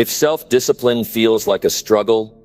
If self-discipline feels like a struggle,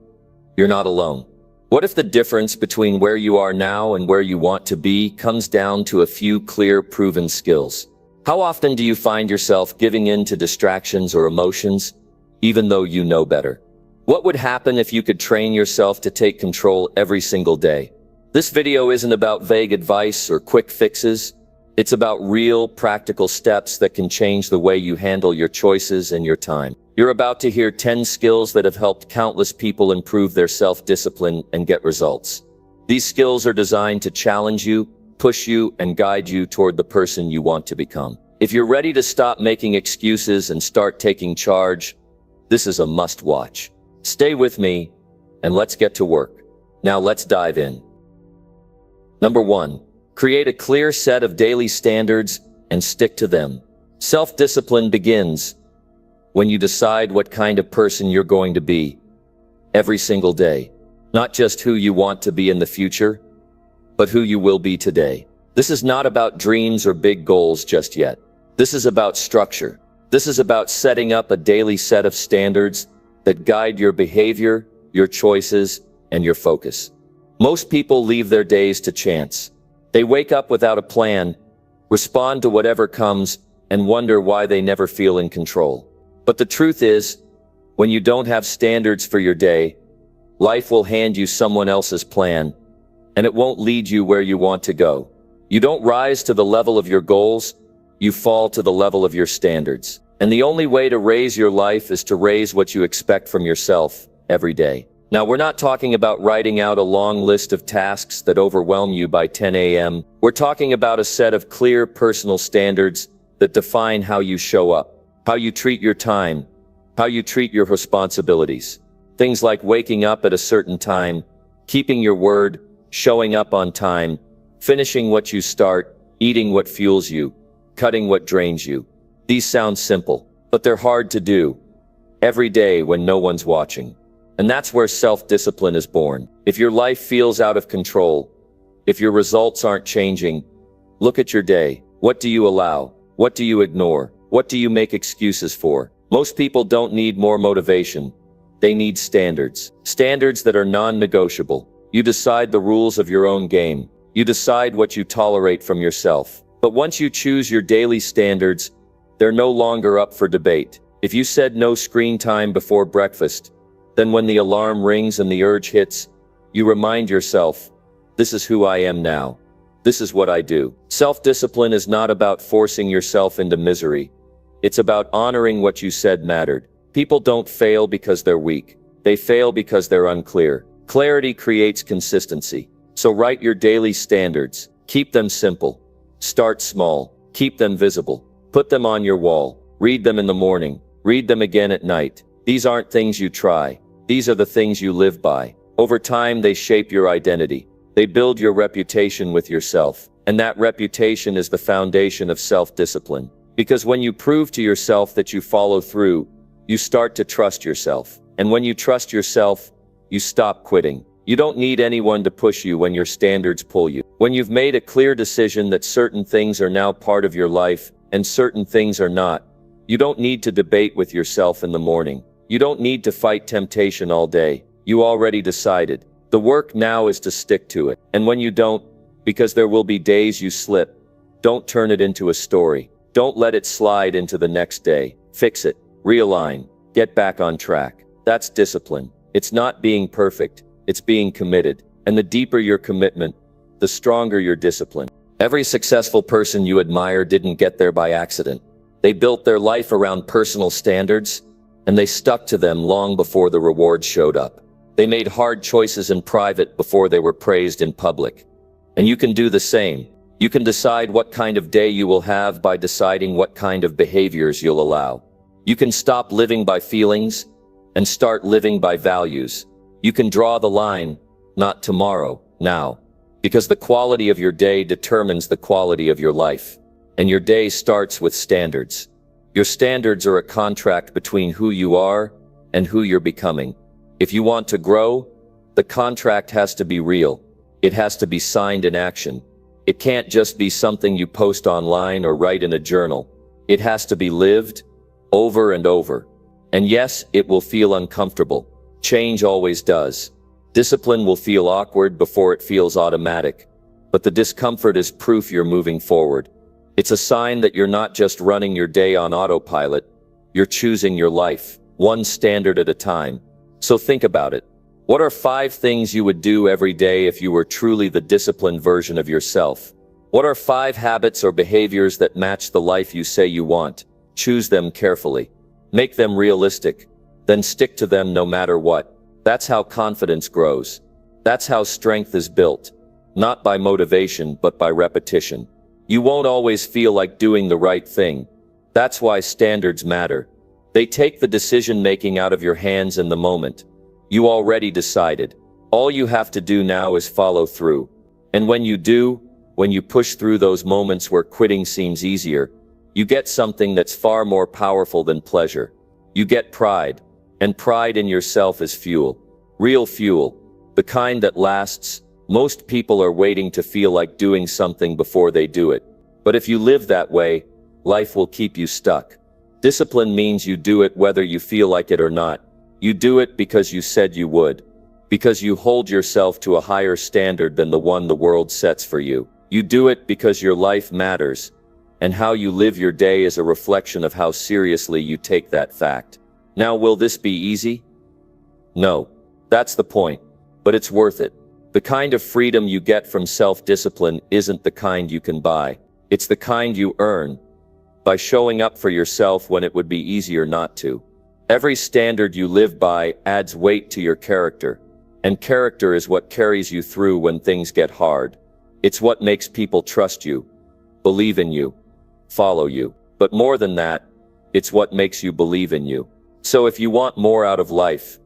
you're not alone. What if the difference between where you are now and where you want to be comes down to a few clear, proven skills? How often do you find yourself giving in to distractions or emotions, even though you know better? What would happen if you could train yourself to take control every single day? This video isn't about vague advice or quick fixes. It's about real, practical steps that can change the way you handle your choices and your time. You're about to hear 10 skills that have helped countless people improve their self-discipline and get results. These skills are designed to challenge you, push you, and guide you toward the person you want to become. If you're ready to stop making excuses and start taking charge, this is a must-watch. Stay with me, and let's get to work. Now let's dive in. Number 1. Create a clear set of daily standards and stick to them. Self-discipline begins when you decide what kind of person you're going to be every single day. Not just who you want to be in the future, but who you will be today. This is not about dreams or big goals just yet. This is about structure. This is about setting up a daily set of standards that guide your behavior, your choices, and your focus. Most people leave their days to chance. They wake up without a plan, respond to whatever comes, and wonder why they never feel in control. But the truth is, when you don't have standards for your day, life will hand you someone else's plan, and it won't lead you where you want to go. You don't rise to the level of your goals, you fall to the level of your standards. And the only way to raise your life is to raise what you expect from yourself every day. Now, we're not talking about writing out a long list of tasks that overwhelm you by 10 a.m. We're talking about a set of clear personal standards that define how you show up, how you treat your time, how you treat your responsibilities. Things like waking up at a certain time, keeping your word, showing up on time, finishing what you start, eating what fuels you, cutting what drains you. These sound simple, but they're hard to do every day when no one's watching. And that's where self-discipline is born. If your life feels out of control, if your results aren't changing, look at your day. What do you allow? What do you ignore? What do you make excuses for? Most people don't need more motivation. They need standards. Standards that are non-negotiable. You decide the rules of your own game. You decide what you tolerate from yourself. But once you choose your daily standards, they're no longer up for debate. If you said no screen time before breakfast, then when the alarm rings and the urge hits, you remind yourself, this is who I am now. This is what I do. Self-discipline is not about forcing yourself into misery. It's about honoring what you said mattered. People don't fail because they're weak. They fail because they're unclear. Clarity creates consistency. So write your daily standards. Keep them simple. Start small. Keep them visible. Put them on your wall. Read them in the morning. Read them again at night. These aren't things you try. These are the things you live by. Over time, they shape your identity. They build your reputation with yourself. And that reputation is the foundation of self-discipline. Because when you prove to yourself that you follow through, you start to trust yourself. And when you trust yourself, you stop quitting. You don't need anyone to push you when your standards pull you. When you've made a clear decision that certain things are now part of your life and certain things are not, you don't need to debate with yourself in the morning. You don't need to fight temptation all day. You already decided. The work now is to stick to it. And when you don't, because there will be days you slip, don't turn it into a story. Don't let it slide into the next day. Fix it. Realign. Get back on track. That's discipline. It's not being perfect. It's being committed. And the deeper your commitment, the stronger your discipline. Every successful person you admire didn't get there by accident. They built their life around personal standards, and they stuck to them long before the rewards showed up. They made hard choices in private before they were praised in public. And you can do the same. You can decide what kind of day you will have by deciding what kind of behaviors you'll allow. You can stop living by feelings and start living by values. You can draw the line, not tomorrow, now. Because the quality of your day determines the quality of your life. And your day starts with standards. Your standards are a contract between who you are and who you're becoming. If you want to grow, the contract has to be real. It has to be signed in action. It can't just be something you post online or write in a journal. It has to be lived over and over. And yes, it will feel uncomfortable. Change always does. Discipline will feel awkward before it feels automatic. But the discomfort is proof you're moving forward. It's a sign that you're not just running your day on autopilot, you're choosing your life, one standard at a time. So think about it. What are 5 things you would do every day if you were truly the disciplined version of yourself? What are 5 habits or behaviors that match the life you say you want? Choose them carefully. Make them realistic. Then stick to them no matter what. That's how confidence grows. That's how strength is built. Not by motivation, but by repetition. You won't always feel like doing the right thing. That's why standards matter. They take the decision-making out of your hands in the moment. You already decided. All you have to do now is follow through. And when you do, when you push through those moments where quitting seems easier, you get something that's far more powerful than pleasure. You get pride. And pride in yourself is fuel. Real fuel. The kind that lasts. Most people are waiting to feel like doing something before they do it. But if you live that way, life will keep you stuck. Discipline means you do it whether you feel like it or not. You do it because you said you would. Because you hold yourself to a higher standard than the one the world sets for you. You do it because your life matters. And how you live your day is a reflection of how seriously you take that fact. Now, will this be easy? No. That's the point. But it's worth it. The kind of freedom you get from self-discipline isn't the kind you can buy. It's the kind you earn by showing up for yourself when it would be easier not to. Every standard you live by adds weight to your character. And character is what carries you through when things get hard. It's what makes people trust you, believe in you, follow you. But more than that, it's what makes you believe in you. So if you want more out of life,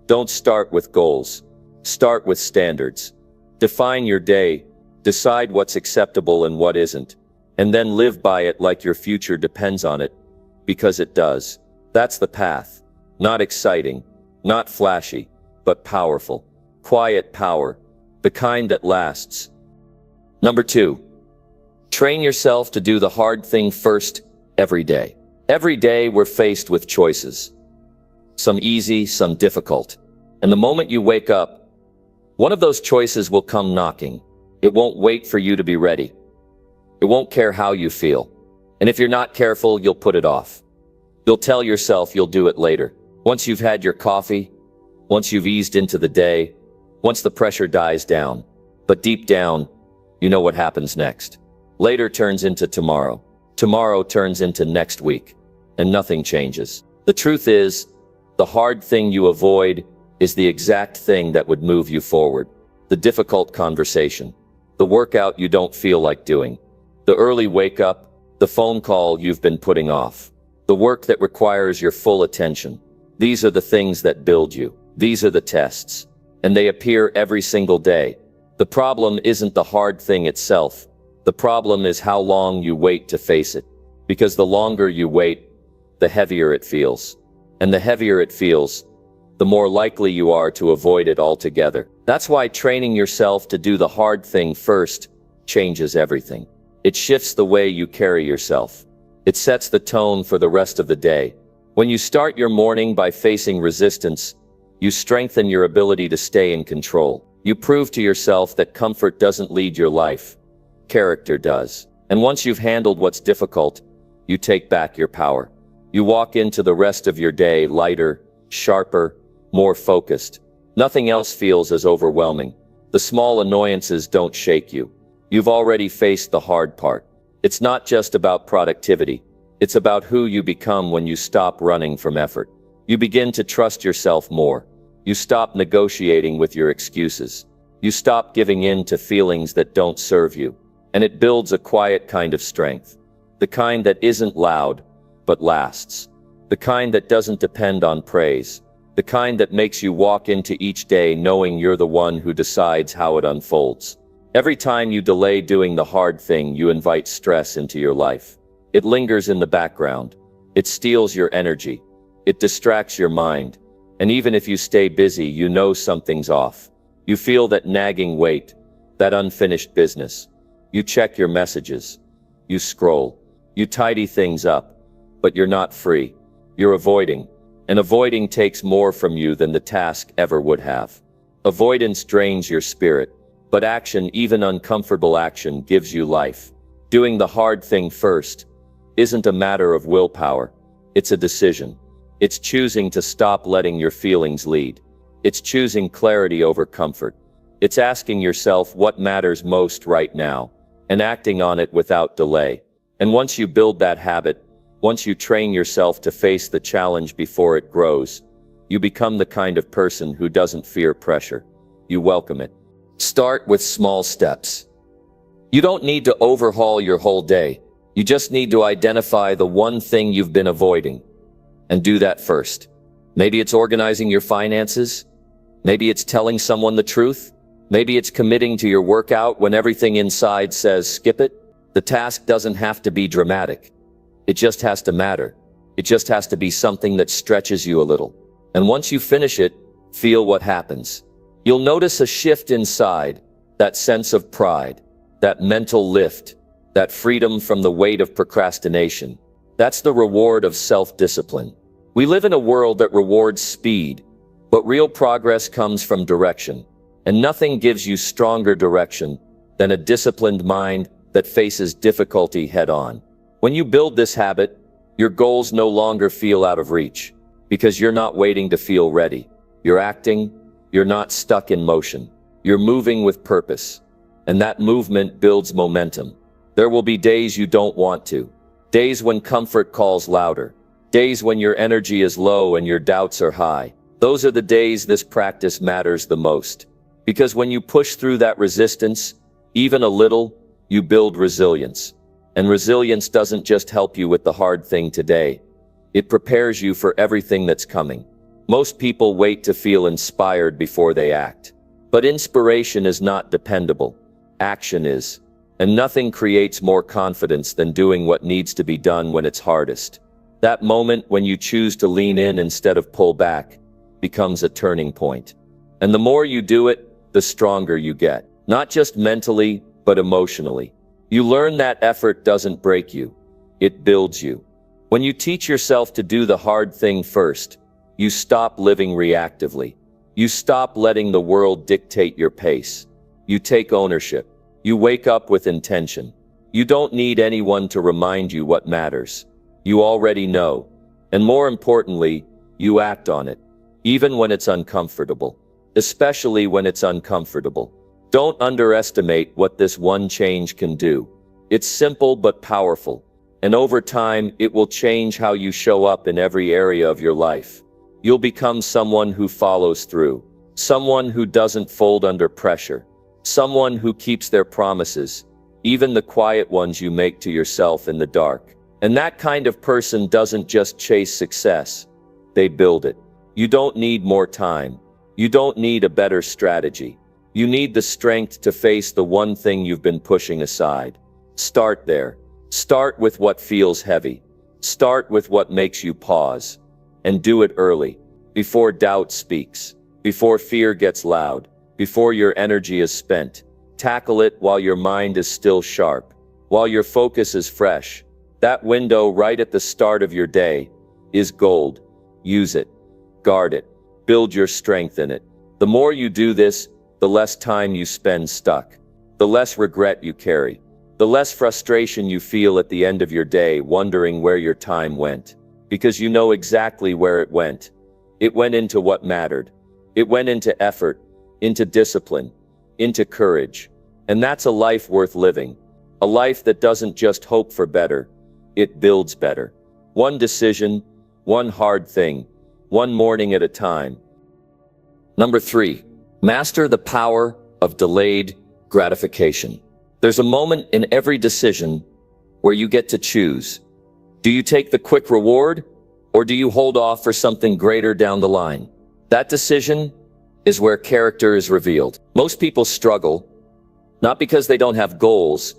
don't start with goals. Start with standards. Define your day, decide what's acceptable and what isn't, and then live by it like your future depends on it, because it does. That's the path. Not exciting, not flashy, but powerful. Quiet power, the kind that lasts. Number 2. Train yourself to do the hard thing first every day. Every day we're faced with choices. Some easy, some difficult. And the moment you wake up, one of those choices will come knocking. It won't wait for you to be ready. It won't care how you feel. And if you're not careful, you'll put it off. You'll tell yourself you'll do it later. Once you've had your coffee, once you've eased into the day, once the pressure dies down. But deep down, you know what happens next. Later turns into tomorrow. Tomorrow turns into next week. And nothing changes. The truth is, the hard thing you avoid is the exact thing that would move you forward. The difficult conversation. The workout you don't feel like doing. The early wake up. The phone call you've been putting off. The work that requires your full attention. These are the things that build you. These are the tests. And they appear every single day. The problem isn't the hard thing itself. The problem is how long you wait to face it. Because the longer you wait, the heavier it feels. And the heavier it feels, the more likely you are to avoid it altogether. That's why training yourself to do the hard thing first changes everything. It shifts the way you carry yourself. It sets the tone for the rest of the day. When you start your morning by facing resistance, you strengthen your ability to stay in control. You prove to yourself that comfort doesn't lead your life. Character does. And once you've handled what's difficult, you take back your power. You walk into the rest of your day lighter, sharper, more focused. Nothing else feels as overwhelming. The small annoyances don't shake you. You've already faced the hard part. It's not just about productivity. It's about who you become when you stop running from effort. You begin to trust yourself more. You stop negotiating with your excuses. You stop giving in to feelings that don't serve you. And it builds a quiet kind of strength. The kind that isn't loud, but lasts. The kind that doesn't depend on praise. The kind that makes you walk into each day knowing you're the one who decides how it unfolds. Every time you delay doing the hard thing, you invite stress into your life. It lingers in the background. It steals your energy. It distracts your mind. And even if you stay busy, you know something's off. You feel that nagging weight, that unfinished business. You check your messages. You scroll. You tidy things up. But you're not free. You're avoiding. And avoiding takes more from you than the task ever would have. Avoidance drains your spirit, but action, even uncomfortable action, gives you life. Doing the hard thing first isn't a matter of willpower. It's a decision. It's choosing to stop letting your feelings lead. It's choosing clarity over comfort. It's asking yourself what matters most right now, and acting on it without delay. And once you build that habit, once you train yourself to face the challenge before it grows, you become the kind of person who doesn't fear pressure. You welcome it. Start with small steps. You don't need to overhaul your whole day. You just need to identify the one thing you've been avoiding, and do that first. Maybe it's organizing your finances. Maybe it's telling someone the truth. Maybe it's committing to your workout when everything inside says skip it. The task doesn't have to be dramatic. It just has to matter. It just has to be something that stretches you a little. And once you finish it, feel what happens. You'll notice a shift inside, that sense of pride, that mental lift, that freedom from the weight of procrastination. That's the reward of self-discipline. We live in a world that rewards speed, but real progress comes from direction. And nothing gives you stronger direction than a disciplined mind that faces difficulty head-on. When you build this habit, your goals no longer feel out of reach, because you're not waiting to feel ready. You're acting, you're not stuck in motion. You're moving with purpose, and that movement builds momentum. There will be days you don't want to, days when comfort calls louder, days when your energy is low and your doubts are high. Those are the days this practice matters the most. Because when you push through that resistance, even a little, you build resilience. And resilience doesn't just help you with the hard thing today. It prepares you for everything that's coming. Most people wait to feel inspired before they act. But inspiration is not dependable. Action is. And nothing creates more confidence than doing what needs to be done when it's hardest. That moment when you choose to lean in instead of pull back becomes a turning point. And the more you do it, the stronger you get. Not just mentally, but emotionally. You learn that effort doesn't break you. It builds you. When you teach yourself to do the hard thing first, you stop living reactively. You stop letting the world dictate your pace. You take ownership. You wake up with intention. You don't need anyone to remind you what matters. You already know. And more importantly, you act on it. Even when it's uncomfortable. Especially when it's uncomfortable. Don't underestimate what this one change can do. It's simple but powerful. And over time, it will change how you show up in every area of your life. You'll become someone who follows through. Someone who doesn't fold under pressure. Someone who keeps their promises, even the quiet ones you make to yourself in the dark. And that kind of person doesn't just chase success. They build it. You don't need more time. You don't need a better strategy. You need the strength to face the one thing you've been pushing aside. Start there. Start with what feels heavy. Start with what makes you pause. And do it early. Before doubt speaks. Before fear gets loud. Before your energy is spent. Tackle it while your mind is still sharp. While your focus is fresh. That window right at the start of your day is gold. Use it. Guard it. Build your strength in it. The more you do this, the less time you spend stuck. The less regret you carry. The less frustration you feel at the end of your day wondering where your time went. Because you know exactly where it went. It went into what mattered. It went into effort, into discipline, into courage. And that's a life worth living. A life that doesn't just hope for better, it builds better. One decision, one hard thing, one morning at a time. Number 3, master the power of delayed gratification. There's a moment in every decision where you get to choose. Do you take the quick reward, or do you hold off for something greater down the line? That decision is where character is revealed. Most people struggle, not because they don't have goals,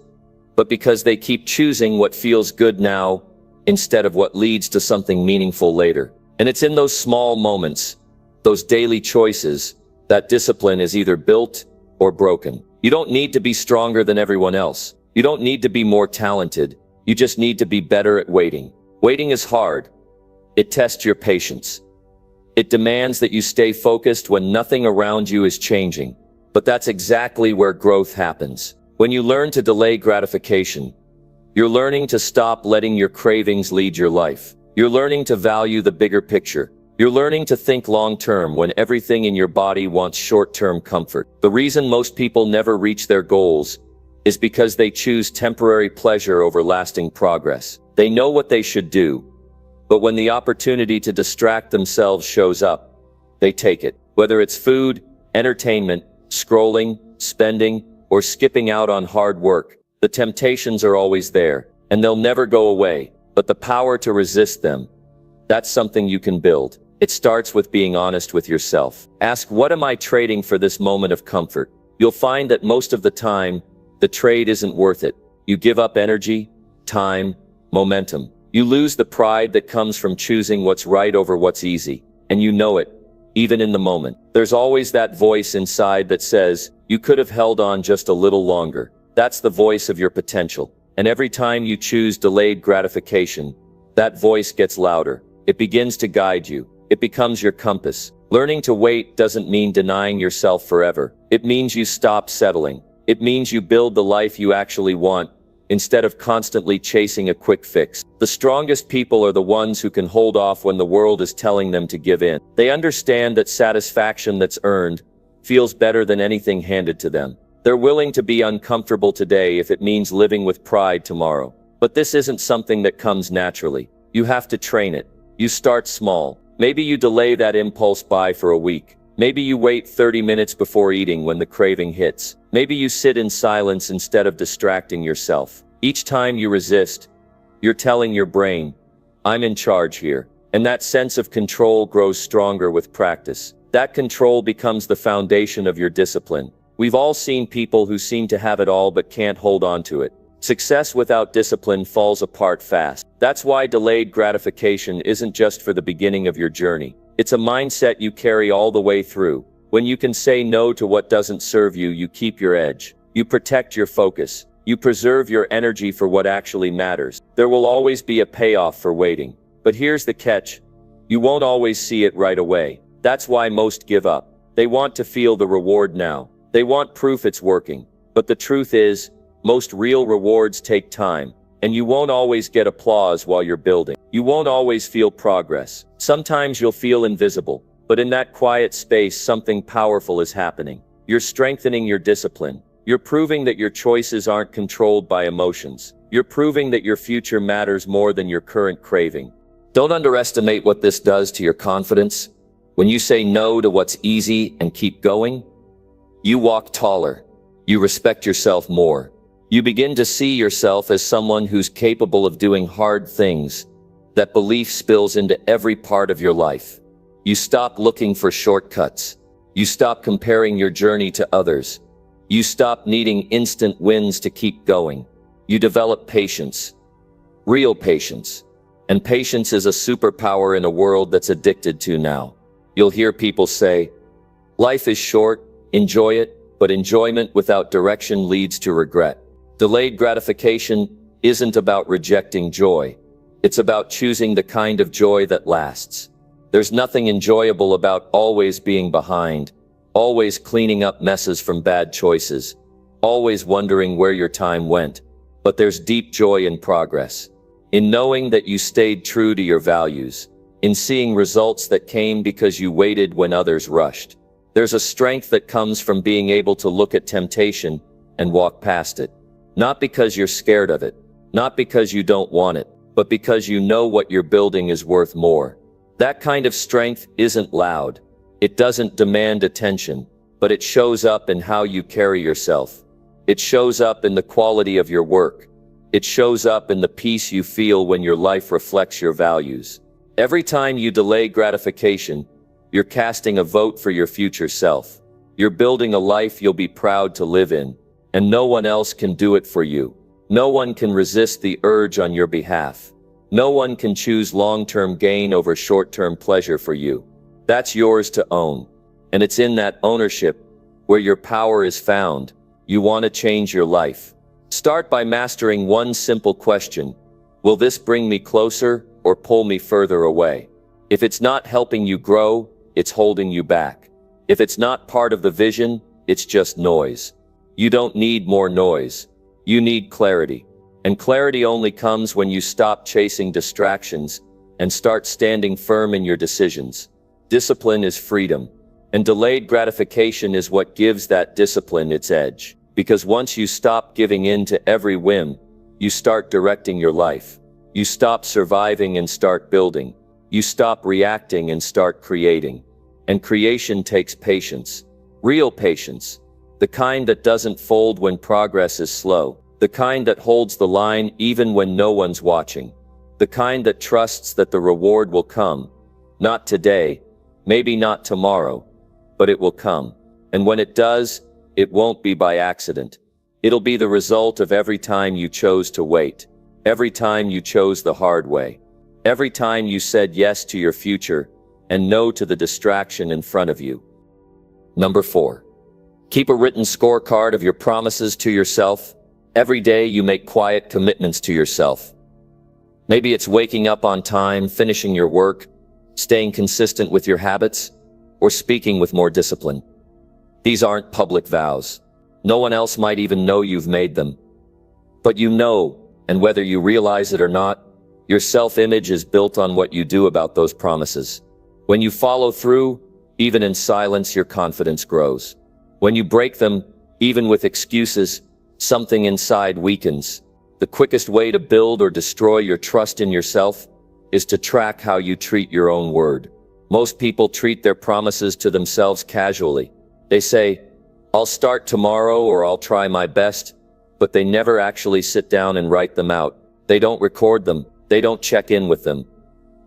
but because they keep choosing what feels good now instead of what leads to something meaningful later. And it's in those small moments, those daily choices, that discipline is either built or broken. You don't need to be stronger than everyone else. You don't need to be more talented. You just need to be better at waiting. Waiting is hard. It tests your patience. It demands that you stay focused when nothing around you is changing. But that's exactly where growth happens. When you learn to delay gratification, you're learning to stop letting your cravings lead your life. You're learning to value the bigger picture. You're learning to think long-term when everything in your body wants short-term comfort. The reason most people never reach their goals is because they choose temporary pleasure over lasting progress. They know what they should do, but when the opportunity to distract themselves shows up, they take it. Whether it's food, entertainment, scrolling, spending, or skipping out on hard work, the temptations are always there, and they'll never go away. But the power to resist them, that's something you can build. It starts with being honest with yourself. Ask, what am I trading for this moment of comfort? You'll find that most of the time, the trade isn't worth it. You give up energy, time, momentum. You lose the pride that comes from choosing what's right over what's easy. And you know it, even in the moment. There's always that voice inside that says, you could have held on just a little longer. That's the voice of your potential. And every time you choose delayed gratification, that voice gets louder. It begins to guide you. It becomes your compass. Learning to wait doesn't mean denying yourself forever. It means you stop settling. It means you build the life you actually want, instead of constantly chasing a quick fix. The strongest people are the ones who can hold off when the world is telling them to give in. They understand that satisfaction that's earned feels better than anything handed to them. They're willing to be uncomfortable today if it means living with pride tomorrow. But this isn't something that comes naturally. You have to train it. You start small. Maybe you delay that impulse buy for a week. Maybe you wait 30 minutes before eating when the craving hits. Maybe you sit in silence instead of distracting yourself. Each time you resist, you're telling your brain, I'm in charge here. And that sense of control grows stronger with practice. That control becomes the foundation of your discipline. We've all seen people who seem to have it all but can't hold on to it. Success without discipline falls apart fast. That's why delayed gratification isn't just for the beginning of your journey. It's a mindset you carry all the way through. When you can say no to what doesn't serve you, you keep your edge. You protect your focus. You preserve your energy for what actually matters. There will always be a payoff for waiting. But here's the catch. You won't always see it right away. That's why most give up. They want to feel the reward now. They want proof it's working. But the truth is, most real rewards take time, and you won't always get applause while you're building. You won't always feel progress. Sometimes you'll feel invisible, but in that quiet space, something powerful is happening. You're strengthening your discipline. You're proving that your choices aren't controlled by emotions. You're proving that your future matters more than your current craving. Don't underestimate what this does to your confidence. When you say no to what's easy and keep going, you walk taller. You respect yourself more. You begin to see yourself as someone who's capable of doing hard things. That belief spills into every part of your life. You stop looking for shortcuts. You stop comparing your journey to others. You stop needing instant wins to keep going. You develop patience. Real patience. And patience is a superpower in a world that's addicted to now. You'll hear people say, life is short, enjoy it, but enjoyment without direction leads to regret. Delayed gratification isn't about rejecting joy. It's about choosing the kind of joy that lasts. There's nothing enjoyable about always being behind, always cleaning up messes from bad choices, always wondering where your time went. But there's deep joy in progress, in knowing that you stayed true to your values, in seeing results that came because you waited when others rushed. There's a strength that comes from being able to look at temptation and walk past it. Not because you're scared of it, not because you don't want it, but because you know what you're building is worth more. That kind of strength isn't loud. It doesn't demand attention, but it shows up in how you carry yourself. It shows up in the quality of your work. It shows up in the peace you feel when your life reflects your values. Every time you delay gratification, you're casting a vote for your future self. You're building a life you'll be proud to live in. And no one else can do it for you. No one can resist the urge on your behalf. No one can choose long-term gain over short-term pleasure for you. That's yours to own. And it's in that ownership where your power is found. You want to change your life. Start by mastering one simple question. Will this bring me closer or pull me further away? If it's not helping you grow, it's holding you back. If it's not part of the vision, it's just noise. You don't need more noise. You need clarity. And clarity only comes when you stop chasing distractions and start standing firm in your decisions. Discipline is freedom, and delayed gratification is what gives that discipline its edge. Because once you stop giving in to every whim, you start directing your life. You stop surviving and start building. You stop reacting and start creating. And creation takes patience. Real patience. The kind that doesn't fold when progress is slow. The kind that holds the line even when no one's watching. The kind that trusts that the reward will come. Not today, maybe not tomorrow, but it will come. And when it does, it won't be by accident. It'll be the result of every time you chose to wait. Every time you chose the hard way. Every time you said yes to your future and no to the distraction in front of you. Number 4. Keep a written scorecard of your promises to yourself. Every day you make quiet commitments to yourself. Maybe it's waking up on time, finishing your work, staying consistent with your habits, or speaking with more discipline. These aren't public vows. No one else might even know you've made them. But you know, and whether you realize it or not, your self-image is built on what you do about those promises. When you follow through, even in silence, your confidence grows. When you break them, even with excuses, something inside weakens. The quickest way to build or destroy your trust in yourself is to track how you treat your own word. Most people treat their promises to themselves casually. They say, "I'll start tomorrow," or "I'll try my best," but they never actually sit down and write them out. They don't record them. They don't check in with them.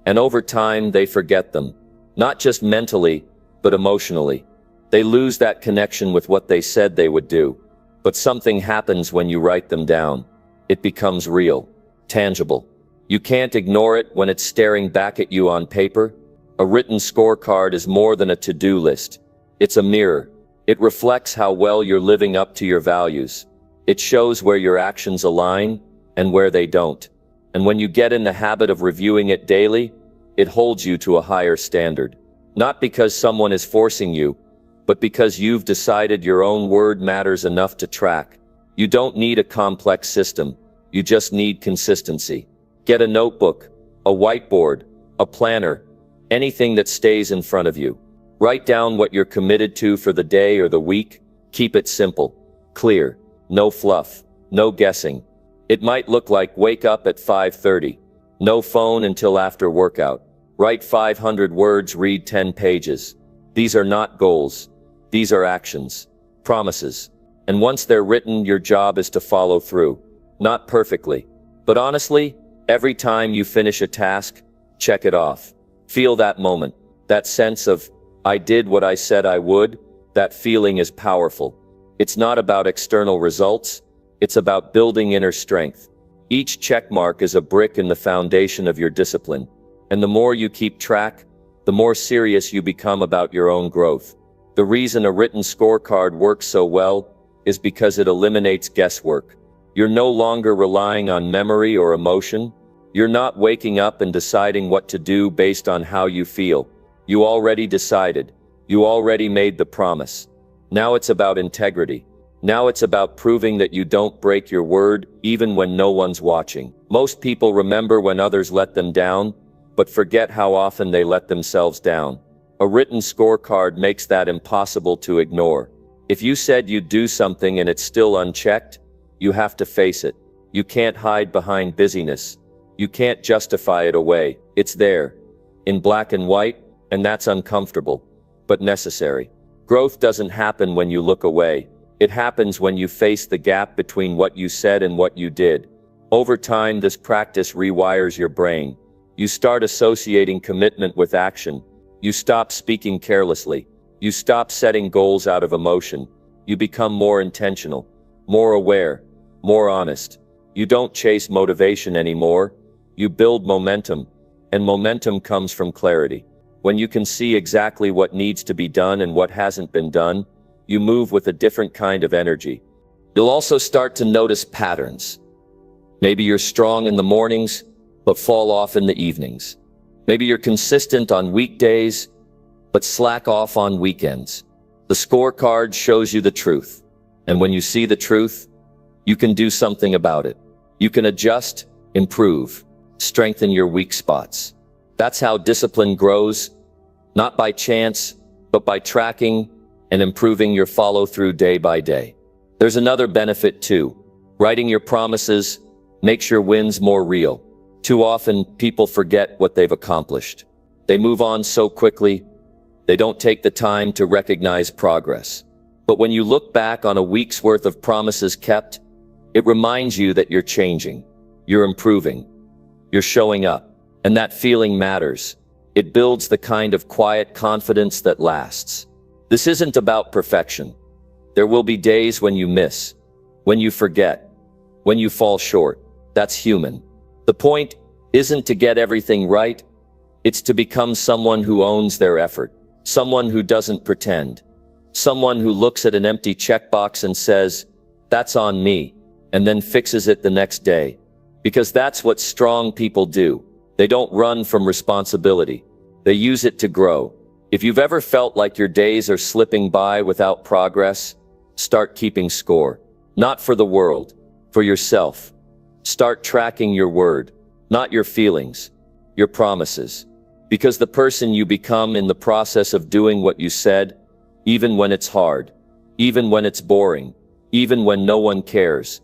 And over time, they forget them. Not just mentally, but emotionally. They lose that connection with what they said they would do. But something happens when you write them down. It becomes real, tangible. You can't ignore it when it's staring back at you on paper. A written scorecard is more than a to-do list. It's a mirror. It reflects how well you're living up to your values. It shows where your actions align and where they don't. And when you get in the habit of reviewing it daily, it holds you to a higher standard. Not because someone is forcing you, but because you've decided your own word matters enough to track. You don't need a complex system. You just need consistency. Get a notebook, a whiteboard, a planner, anything that stays in front of you. Write down what you're committed to for the day or the week. Keep it simple, clear, no fluff, no guessing. It might look like wake up at 5:30. No phone until after workout. Write 500 words, read 10 pages. These are not goals. These are actions, promises. And once they're written, your job is to follow through. Not perfectly, but honestly, every time you finish a task, check it off. Feel that moment, that sense of, "I did what I said I would." That feeling is powerful. It's not about external results. It's about building inner strength. Each check mark is a brick in the foundation of your discipline. And the more you keep track, the more serious you become about your own growth. The reason a written scorecard works so well is because it eliminates guesswork. You're no longer relying on memory or emotion. You're not waking up and deciding what to do based on how you feel. You already decided. You already made the promise. Now it's about integrity. Now it's about proving that you don't break your word even when no one's watching. Most people remember when others let them down, but forget how often they let themselves down. A written scorecard makes that impossible to ignore. If you said you'd do something and it's still unchecked, you have to face it. You can't hide behind busyness. You can't justify it away. It's there, in black and white, and that's uncomfortable, but necessary. Growth doesn't happen when you look away. It happens when you face the gap between what you said and what you did. Over time, this practice rewires your brain. You start associating commitment with action. You stop speaking carelessly. You stop setting goals out of emotion. You become more intentional, more aware, more honest. You don't chase motivation anymore. You build momentum, and momentum comes from clarity. When you can see exactly what needs to be done and what hasn't been done, you move with a different kind of energy. You'll also start to notice patterns. Maybe you're strong in the mornings, but fall off in the evenings. Maybe you're consistent on weekdays, but slack off on weekends. The scorecard shows you the truth. And when you see the truth, you can do something about it. You can adjust, improve, strengthen your weak spots. That's how discipline grows, not by chance, but by tracking and improving your follow-through day by day. There's another benefit too. Writing your promises makes your wins more real. Too often, people forget what they've accomplished. They move on so quickly, they don't take the time to recognize progress. But when you look back on a week's worth of promises kept, it reminds you that you're changing, you're improving, you're showing up. And that feeling matters. It builds the kind of quiet confidence that lasts. This isn't about perfection. There will be days when you miss, when you forget, when you fall short. That's human. The point isn't to get everything right. It's to become someone who owns their effort, someone who doesn't pretend, someone who looks at an empty checkbox and says, "That's on me," and then fixes it the next day. Because that's what strong people do. They don't run from responsibility. They use it to grow. If you've ever felt like your days are slipping by without progress, start keeping score. Not for the world, for yourself. Start tracking your word, not your feelings, your promises. Because the person you become in the process of doing what you said, even when it's hard, even when it's boring, even when no one cares,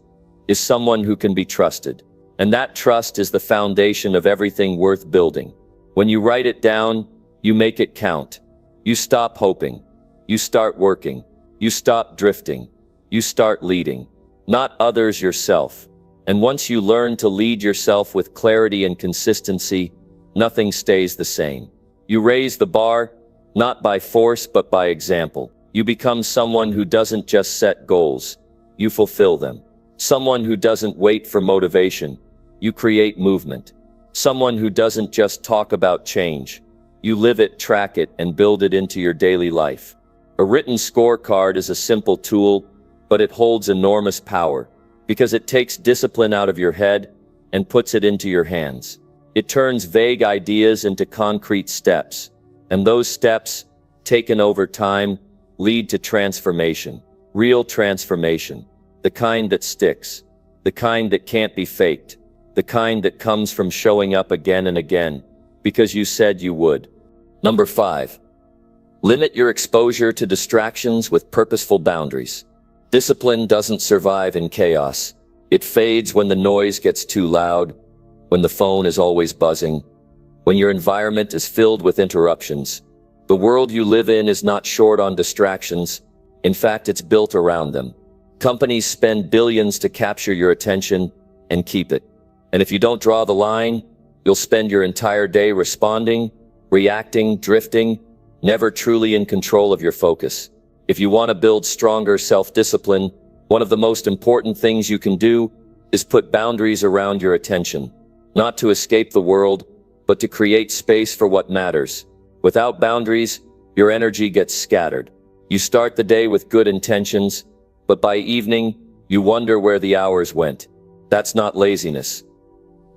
is someone who can be trusted. And that trust is the foundation of everything worth building. When you write it down, you make it count. You stop hoping. You start working. You stop drifting. You start leading. Not others, yourself. And once you learn to lead yourself with clarity and consistency, nothing stays the same. You raise the bar, not by force but by example. You become someone who doesn't just set goals, you fulfill them. Someone who doesn't wait for motivation, you create movement. Someone who doesn't just talk about change, you live it, track it, and build it into your daily life. A written scorecard is a simple tool, but it holds enormous power, because it takes discipline out of your head and puts it into your hands. It turns vague ideas into concrete steps, and those steps, taken over time, lead to transformation. Real transformation. The kind that sticks. The kind that can't be faked. The kind that comes from showing up again and again, because you said you would. Number 5. Limit your exposure to distractions with purposeful boundaries. Discipline doesn't survive in chaos. It fades when the noise gets too loud, when the phone is always buzzing, when your environment is filled with interruptions. The world you live in is not short on distractions. In fact, it's built around them. Companies spend billions to capture your attention and keep it. And if you don't draw the line, you'll spend your entire day responding, reacting, drifting, never truly in control of your focus. If you want to build stronger self-discipline, one of the most important things you can do is put boundaries around your attention. Not to escape the world, but to create space for what matters. Without boundaries, your energy gets scattered. You start the day with good intentions, but by evening, you wonder where the hours went. That's not laziness.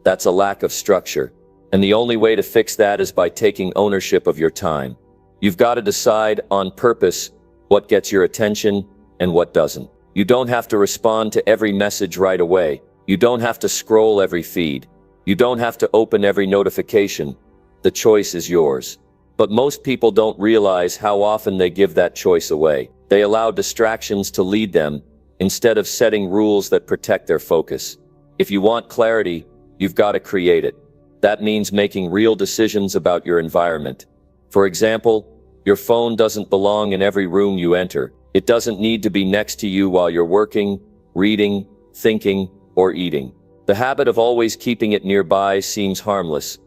That's a lack of structure. And the only way to fix that is by taking ownership of your time. You've got to decide on purpose what gets your attention and what doesn't. You don't have to respond to every message right away. You don't have to scroll every feed. You don't have to open every notification. The choice is yours. But most people don't realize how often they give that choice away. They allow distractions to lead them, instead of setting rules that protect their focus. If you want clarity, you've got to create it. That means making real decisions about your environment. For example, your phone doesn't belong in every room you enter. It doesn't need to be next to you while you're working, reading, thinking, or eating. The habit of always keeping it nearby seems harmless,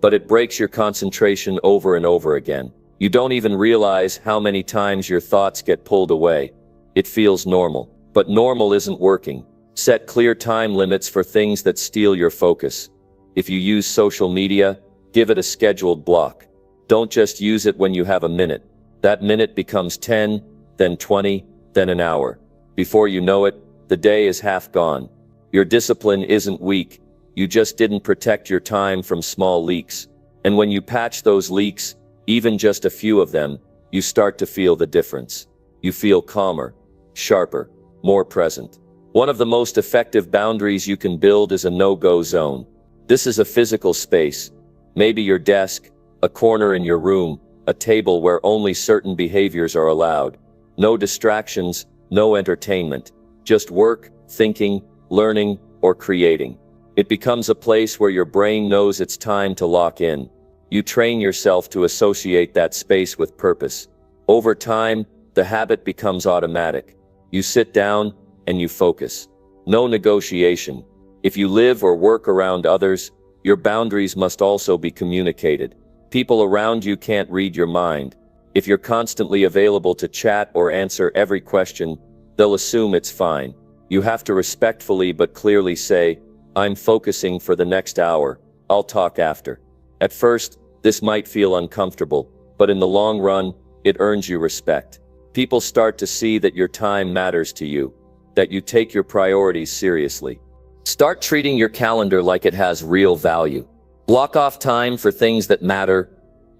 but it breaks your concentration over and over again. You don't even realize how many times your thoughts get pulled away. It feels normal, but normal isn't working. Set clear time limits for things that steal your focus. If you use social media, give it a scheduled block. Don't just use it when you have a minute. That minute becomes 10, then 20, then an hour. Before you know it, the day is half gone. Your discipline isn't weak. You just didn't protect your time from small leaks. And when you patch those leaks, even just a few of them, you start to feel the difference. You feel calmer, sharper, more present. One of the most effective boundaries you can build is a no-go zone. This is a physical space, maybe your desk, a corner in your room, a table where only certain behaviors are allowed. No distractions, no entertainment, just work, thinking, learning, or creating. It becomes a place where your brain knows it's time to lock in. You train yourself to associate that space with purpose. Over time, the habit becomes automatic. You sit down and you focus. No negotiation. If you live or work around others, your boundaries must also be communicated. People around you can't read your mind. If you're constantly available to chat or answer every question, they'll assume it's fine. You have to respectfully but clearly say, "I'm focusing for the next hour. I'll talk after." At first, this might feel uncomfortable, but in the long run, it earns you respect. People start to see that your time matters to you, that you take your priorities seriously. Start treating your calendar like it has real value. Block off time for things that matter,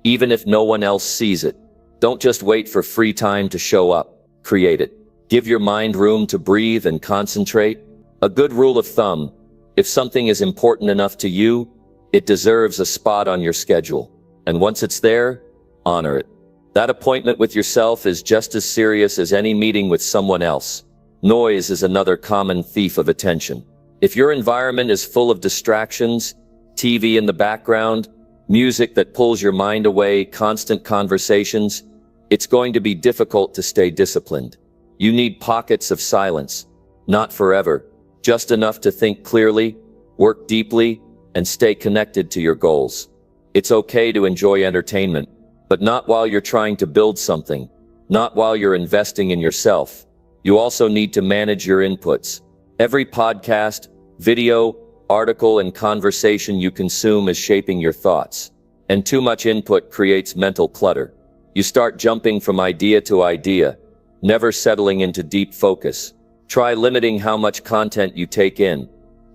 even if no one else sees it. Don't just wait for free time to show up. Create it. Give your mind room to breathe and concentrate. A good rule of thumb: if something is important enough to you, it deserves a spot on your schedule. And once it's there, honor it. That appointment with yourself is just as serious as any meeting with someone else. Noise is another common thief of attention. If your environment is full of distractions, TV in the background, music that pulls your mind away, constant conversations, it's going to be difficult to stay disciplined. You need pockets of silence. Not forever, just enough to think clearly, work deeply, and stay connected to your goals. It's okay to enjoy entertainment, but not while you're trying to build something, not while you're investing in yourself. You also need to manage your inputs. Every podcast, video, article, and conversation you consume is shaping your thoughts. And too much input creates mental clutter. You start jumping from idea to idea, never settling into deep focus. Try limiting how much content you take in,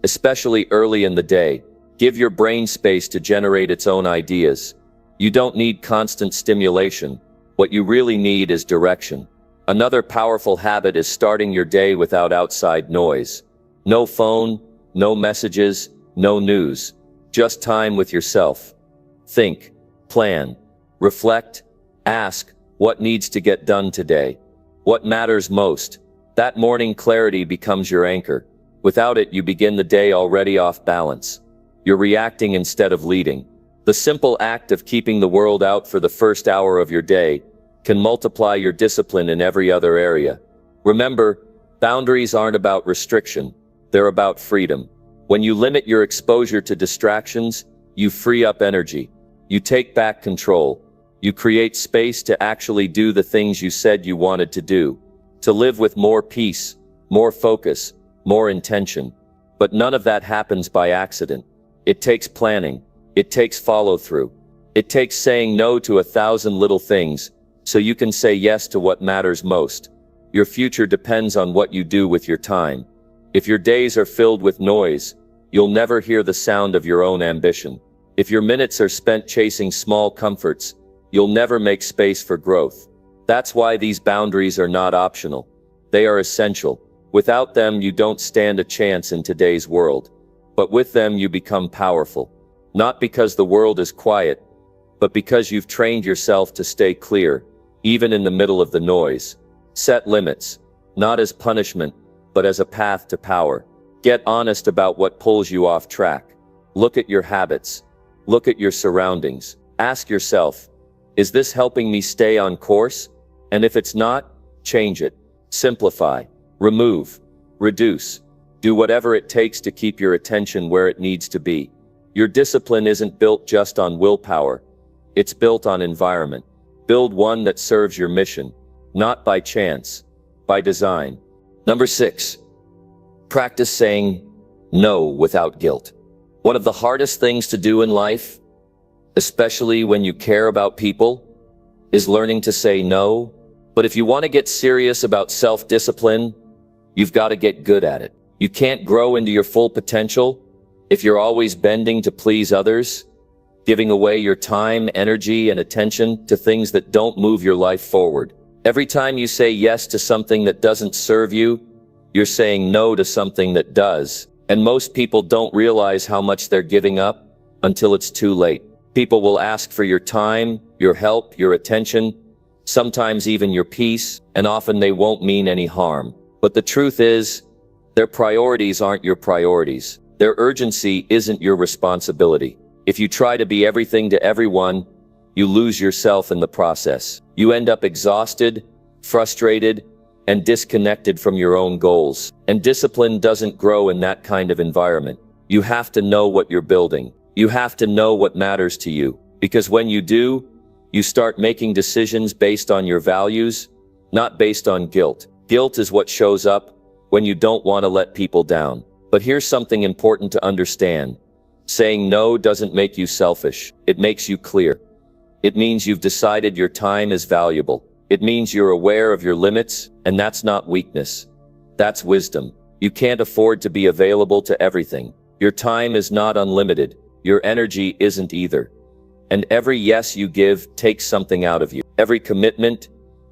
especially early in the day. Give your brain space to generate its own ideas. You don't need constant stimulation. What you really need is direction. Another powerful habit is starting your day without outside noise. No phone, no messages, no news. Just time with yourself. Think, plan, reflect, ask, what needs to get done today? What matters most? That morning clarity becomes your anchor. Without it, you begin the day already off balance. You're reacting instead of leading. The simple act of keeping the world out for the first hour of your day can multiply your discipline in every other area. Remember, boundaries aren't about restriction, they're about freedom. When you limit your exposure to distractions, you free up energy. You take back control. You create space to actually do the things you said you wanted to do. To live with more peace, more focus, more intention. But none of that happens by accident. It takes planning. It takes follow-through. It takes saying no to 1,000 little things, so you can say yes to what matters most. Your future depends on what you do with your time. If your days are filled with noise, you'll never hear the sound of your own ambition. If your minutes are spent chasing small comforts, you'll never make space for growth. That's why these boundaries are not optional. They are essential. Without them, you don't stand a chance in today's world. But with them, you become powerful. Not because the world is quiet, but because you've trained yourself to stay clear, even in the middle of the noise. Set limits, not as punishment, but as a path to power. Get honest about what pulls you off track. Look at your habits. Look at your surroundings. Ask yourself, is this helping me stay on course? And if it's not, change it. Simplify. Remove. Reduce. Do whatever it takes to keep your attention where it needs to be. Your discipline isn't built just on willpower. It's built on environment. Build one that serves your mission, not by chance, by design. Number 6. Practice saying no without guilt. One of the hardest things to do in life, especially when you care about people, is learning to say no. But if you want to get serious about self-discipline, you've got to get good at it. You can't grow into your full potential if you're always bending to please others. giving away your time, energy, and attention to things that don't move your life forward. Every time you say yes to something that doesn't serve you, you're saying no to something that does. And most people don't realize how much they're giving up until it's too late. People will ask for your time, your help, your attention, sometimes even your peace, and often they won't mean any harm. But the truth is, their priorities aren't your priorities. Their urgency isn't your responsibility. If you try to be everything to everyone, you lose yourself in the process. You end up exhausted, frustrated, and disconnected from your own goals. And discipline doesn't grow in that kind of environment. You have to know what you're building. You have to know what matters to you. Because when you do, you start making decisions based on your values, not based on guilt. Guilt is what shows up when you don't want to let people down. But here's something important to understand. Saying no doesn't make you selfish. It makes you clear. It means you've decided your time is valuable. It means you're aware of your limits, and that's not weakness. That's wisdom. You can't afford to be available to everything. Your time is not unlimited. Your energy isn't either. And every yes you give takes something out of you. Every commitment,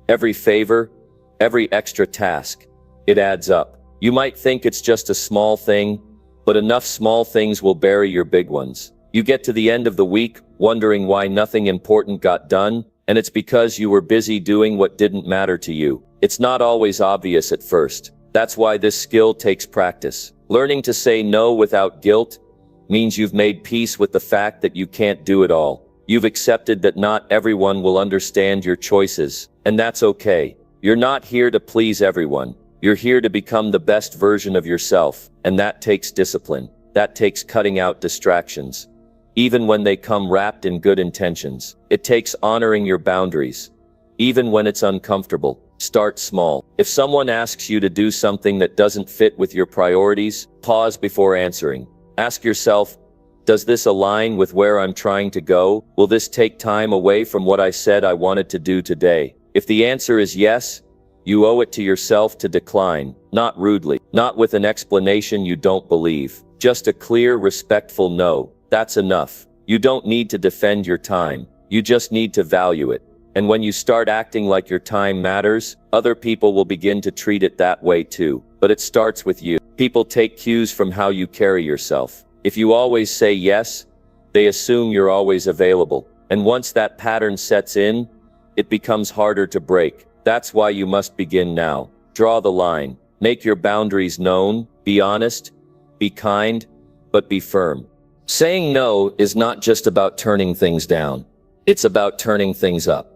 every favor, every extra task, it adds up. You might think it's just a small thing, but enough small things will bury your big ones. You get to the end of the week wondering why nothing important got done, and it's because you were busy doing what didn't matter to you. It's not always obvious at first. That's why this skill takes practice. Learning to say no without guilt means you've made peace with the fact that you can't do it all. You've accepted that not everyone will understand your choices, and that's okay. You're not here to please everyone. You're here to become the best version of yourself, and that takes discipline. That takes cutting out distractions, even when they come wrapped in good intentions. It takes honoring your boundaries, even when it's uncomfortable. Start small. If someone asks you to do something that doesn't fit with your priorities, pause before answering. Ask yourself, does this align with where I'm trying to go? Will this take time away from what I said I wanted to do today? If the answer is yes, you owe it to yourself to decline, not rudely, not with an explanation you don't believe. Just a clear, respectful no. That's enough. You don't need to defend your time. You just need to value it. And when you start acting like your time matters, other people will begin to treat it that way too. But it starts with you. People take cues from how you carry yourself. If you always say yes, they assume you're always available. And once that pattern sets in, it becomes harder to break. That's why you must begin now. Draw the line. Make your boundaries known. Be honest. Be kind. But be firm. Saying no is not just about turning things down. It's about turning things up.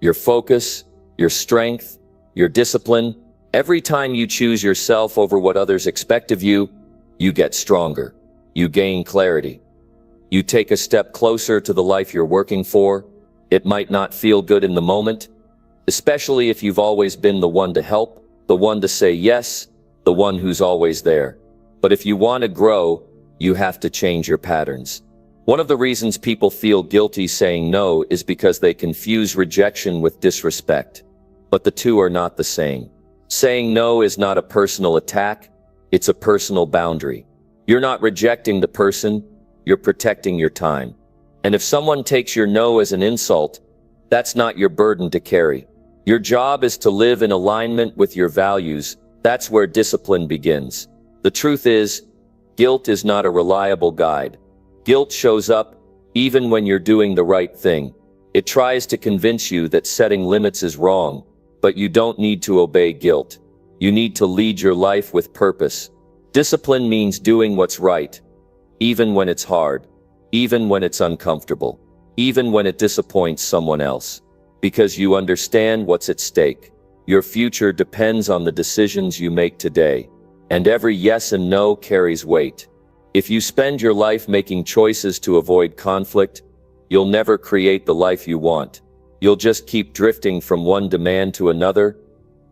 Your focus, your strength, your discipline. Every time you choose yourself over what others expect of you, you get stronger. You gain clarity. You take a step closer to the life you're working for. It might not feel good in the moment, especially if you've always been the one to help, the one to say yes, the one who's always there. But if you want to grow, you have to change your patterns. One of the reasons people feel guilty saying no is because they confuse rejection with disrespect. But the two are not the same. Saying no is not a personal attack, it's a personal boundary. You're not rejecting the person, you're protecting your time. And if someone takes your no as an insult, that's not your burden to carry. Your job is to live in alignment with your values. That's where discipline begins. The truth is, guilt is not a reliable guide. Guilt shows up even when you're doing the right thing. It tries to convince you that setting limits is wrong, but you don't need to obey guilt. You need to lead your life with purpose. Discipline means doing what's right, even when it's hard, even when it's uncomfortable, even when it disappoints someone else, because you understand what's at stake. Your future depends on the decisions you make today, and every yes and no carries weight. If you spend your life making choices to avoid conflict, you'll never create the life you want. You'll just keep drifting from one demand to another,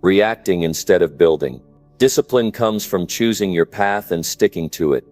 reacting instead of building. Discipline comes from choosing your path and sticking to it,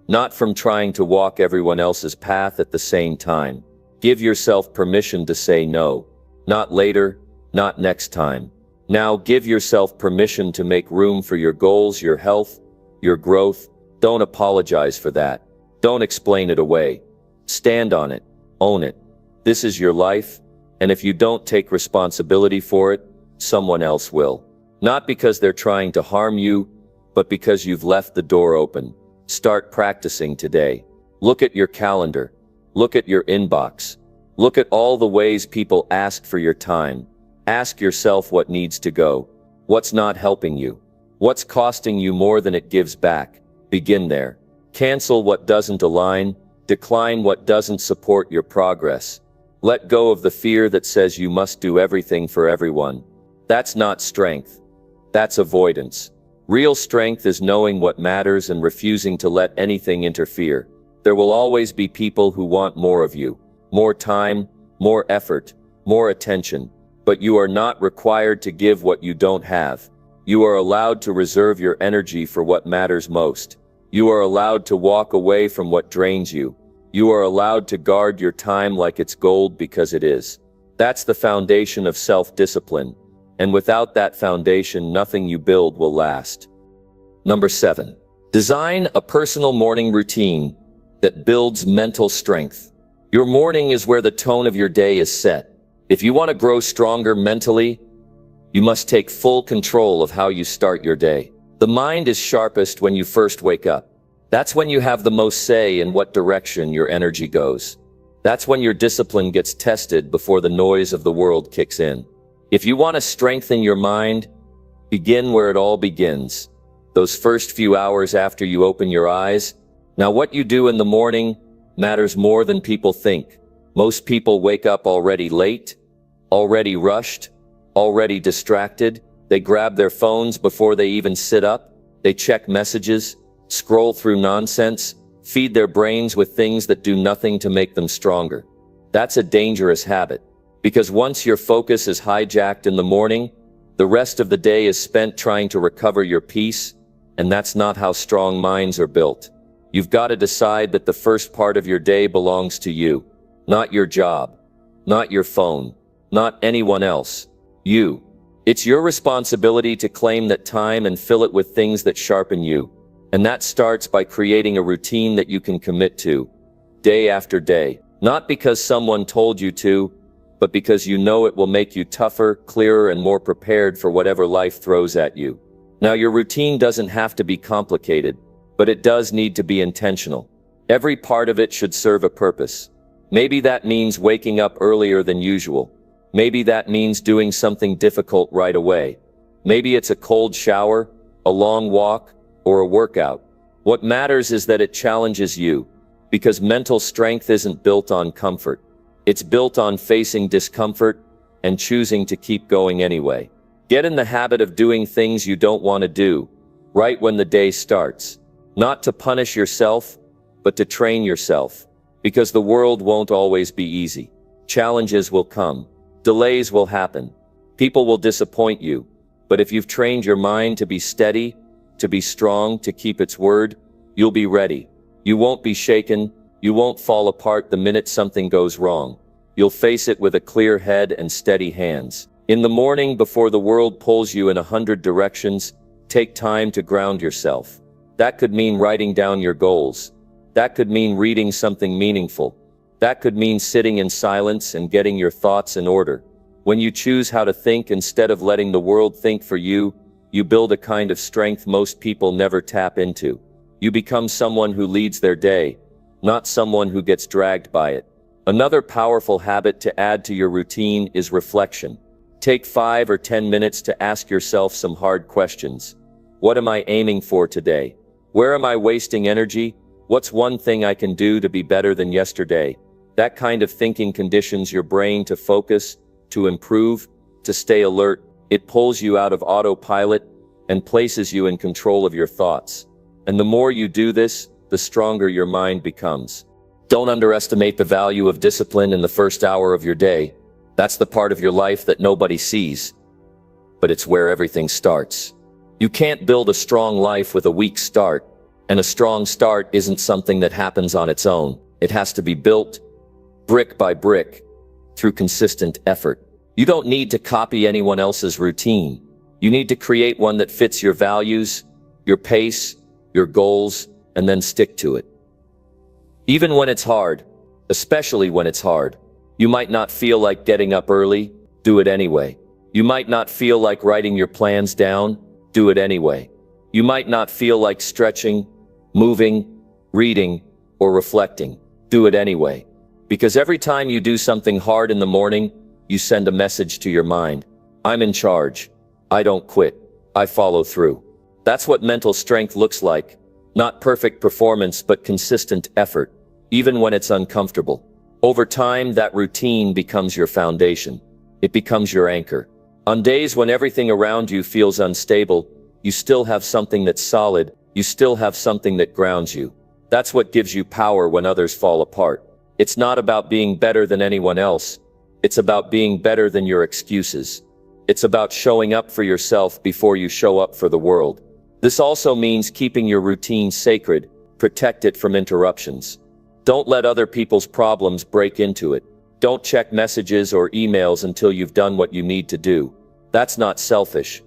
not from trying to walk everyone else's path at the same time. Give yourself permission to say no. Not later, not next time. Now give yourself permission to make room for your goals, your health, your growth. Don't apologize for that. Don't explain it away. Stand on it. Own it. This is your life, and if you don't take responsibility for it, someone else will. Not because they're trying to harm you, but because you've left the door open. Start practicing today. Look at your calendar. Look at your inbox. Look at all the ways people ask for your time. Ask yourself what needs to go. What's not helping you? What's costing you more than it gives back? Begin there. Cancel what doesn't align. Decline what doesn't support your progress. Let go of the fear that says you must do everything for everyone. That's not strength. That's avoidance. Real strength is knowing what matters and refusing to let anything interfere. There will always be people who want more of you. More time, more effort, more attention. But you are not required to give what you don't have. You are allowed to reserve your energy for what matters most. You are allowed to walk away from what drains you. You are allowed to guard your time like it's gold because it is. That's the foundation of self-discipline. And without that foundation, nothing you build will last. Number 7. Design a personal morning routine that builds mental strength. Your morning is where the tone of your day is set. If you want to grow stronger mentally, you must take full control of how you start your day. The mind is sharpest when you first wake up. That's when you have the most say in what direction your energy goes. That's when your discipline gets tested before the noise of the world kicks in. If you want to strengthen your mind, begin where it all begins. Those first few hours after you open your eyes. Now, what you do in the morning matters more than people think. Most people wake up already late, already rushed, already distracted. They grab their phones before they even sit up. They check messages, scroll through nonsense, feed their brains with things that do nothing to make them stronger. That's a dangerous habit. Because once your focus is hijacked in the morning, the rest of the day is spent trying to recover your peace, and that's not how strong minds are built. You've got to decide that the first part of your day belongs to you, not your job, not your phone, not anyone else. You. It's your responsibility to claim that time and fill it with things that sharpen you. And that starts by creating a routine that you can commit to, day after day. Not because someone told you to, but because you know it will make you tougher, clearer, and more prepared for whatever life throws at you. Now, your routine doesn't have to be complicated, but it does need to be intentional. Every part of it should serve a purpose. Maybe that means waking up earlier than usual. Maybe that means doing something difficult right away. Maybe it's a cold shower, a long walk, or a workout. What matters is that it challenges you, because mental strength isn't built on comfort. It's built on facing discomfort and choosing to keep going anyway. Get in the habit of doing things you don't want to do, right when the day starts. Not to punish yourself, but to train yourself. Because the world won't always be easy. Challenges will come. Delays will happen. People will disappoint you. But if you've trained your mind to be steady, to be strong, to keep its word, you'll be ready. You won't be shaken. You won't fall apart the minute something goes wrong. You'll face it with a clear head and steady hands. In the morning, before the world pulls you in 100 directions, take time to ground yourself. That could mean writing down your goals. That could mean reading something meaningful. That could mean sitting in silence and getting your thoughts in order. When you choose how to think instead of letting the world think for you, you build a kind of strength most people never tap into. You become someone who leads their day, not someone who gets dragged by it. Another powerful habit to add to your routine is reflection. Take 5 or 10 minutes to ask yourself some hard questions. What am I aiming for today? Where am I wasting energy? What's one thing I can do to be better than yesterday? That kind of thinking conditions your brain to focus, to improve, to stay alert. It pulls you out of autopilot and places you in control of your thoughts. And the more you do this, the stronger your mind becomes. Don't underestimate the value of discipline in the first hour of your day. That's the part of your life that nobody sees. But it's where everything starts. You can't build a strong life with a weak start. And a strong start isn't something that happens on its own. It has to be built, brick by brick, through consistent effort. You don't need to copy anyone else's routine. You need to create one that fits your values, your pace, your goals, and then stick to it. Even when it's hard, especially when it's hard. You might not feel like getting up early, do it anyway. You might not feel like writing your plans down, do it anyway. You might not feel like stretching, moving, reading, or reflecting, do it anyway. Because every time you do something hard in the morning, you send a message to your mind. I'm in charge. I don't quit. I follow through. That's what mental strength looks like. Not perfect performance, but consistent effort, even when it's uncomfortable. Over time, that routine becomes your foundation. It becomes your anchor. On days when everything around you feels unstable, you still have something that's solid. You still have something that grounds you. That's what gives you power when others fall apart. It's not about being better than anyone else. It's about being better than your excuses. It's about showing up for yourself before you show up for the world. This also means keeping your routine sacred. Protect it from interruptions. Don't let other people's problems break into it. Don't check messages or emails until you've done what you need to do. That's not selfish.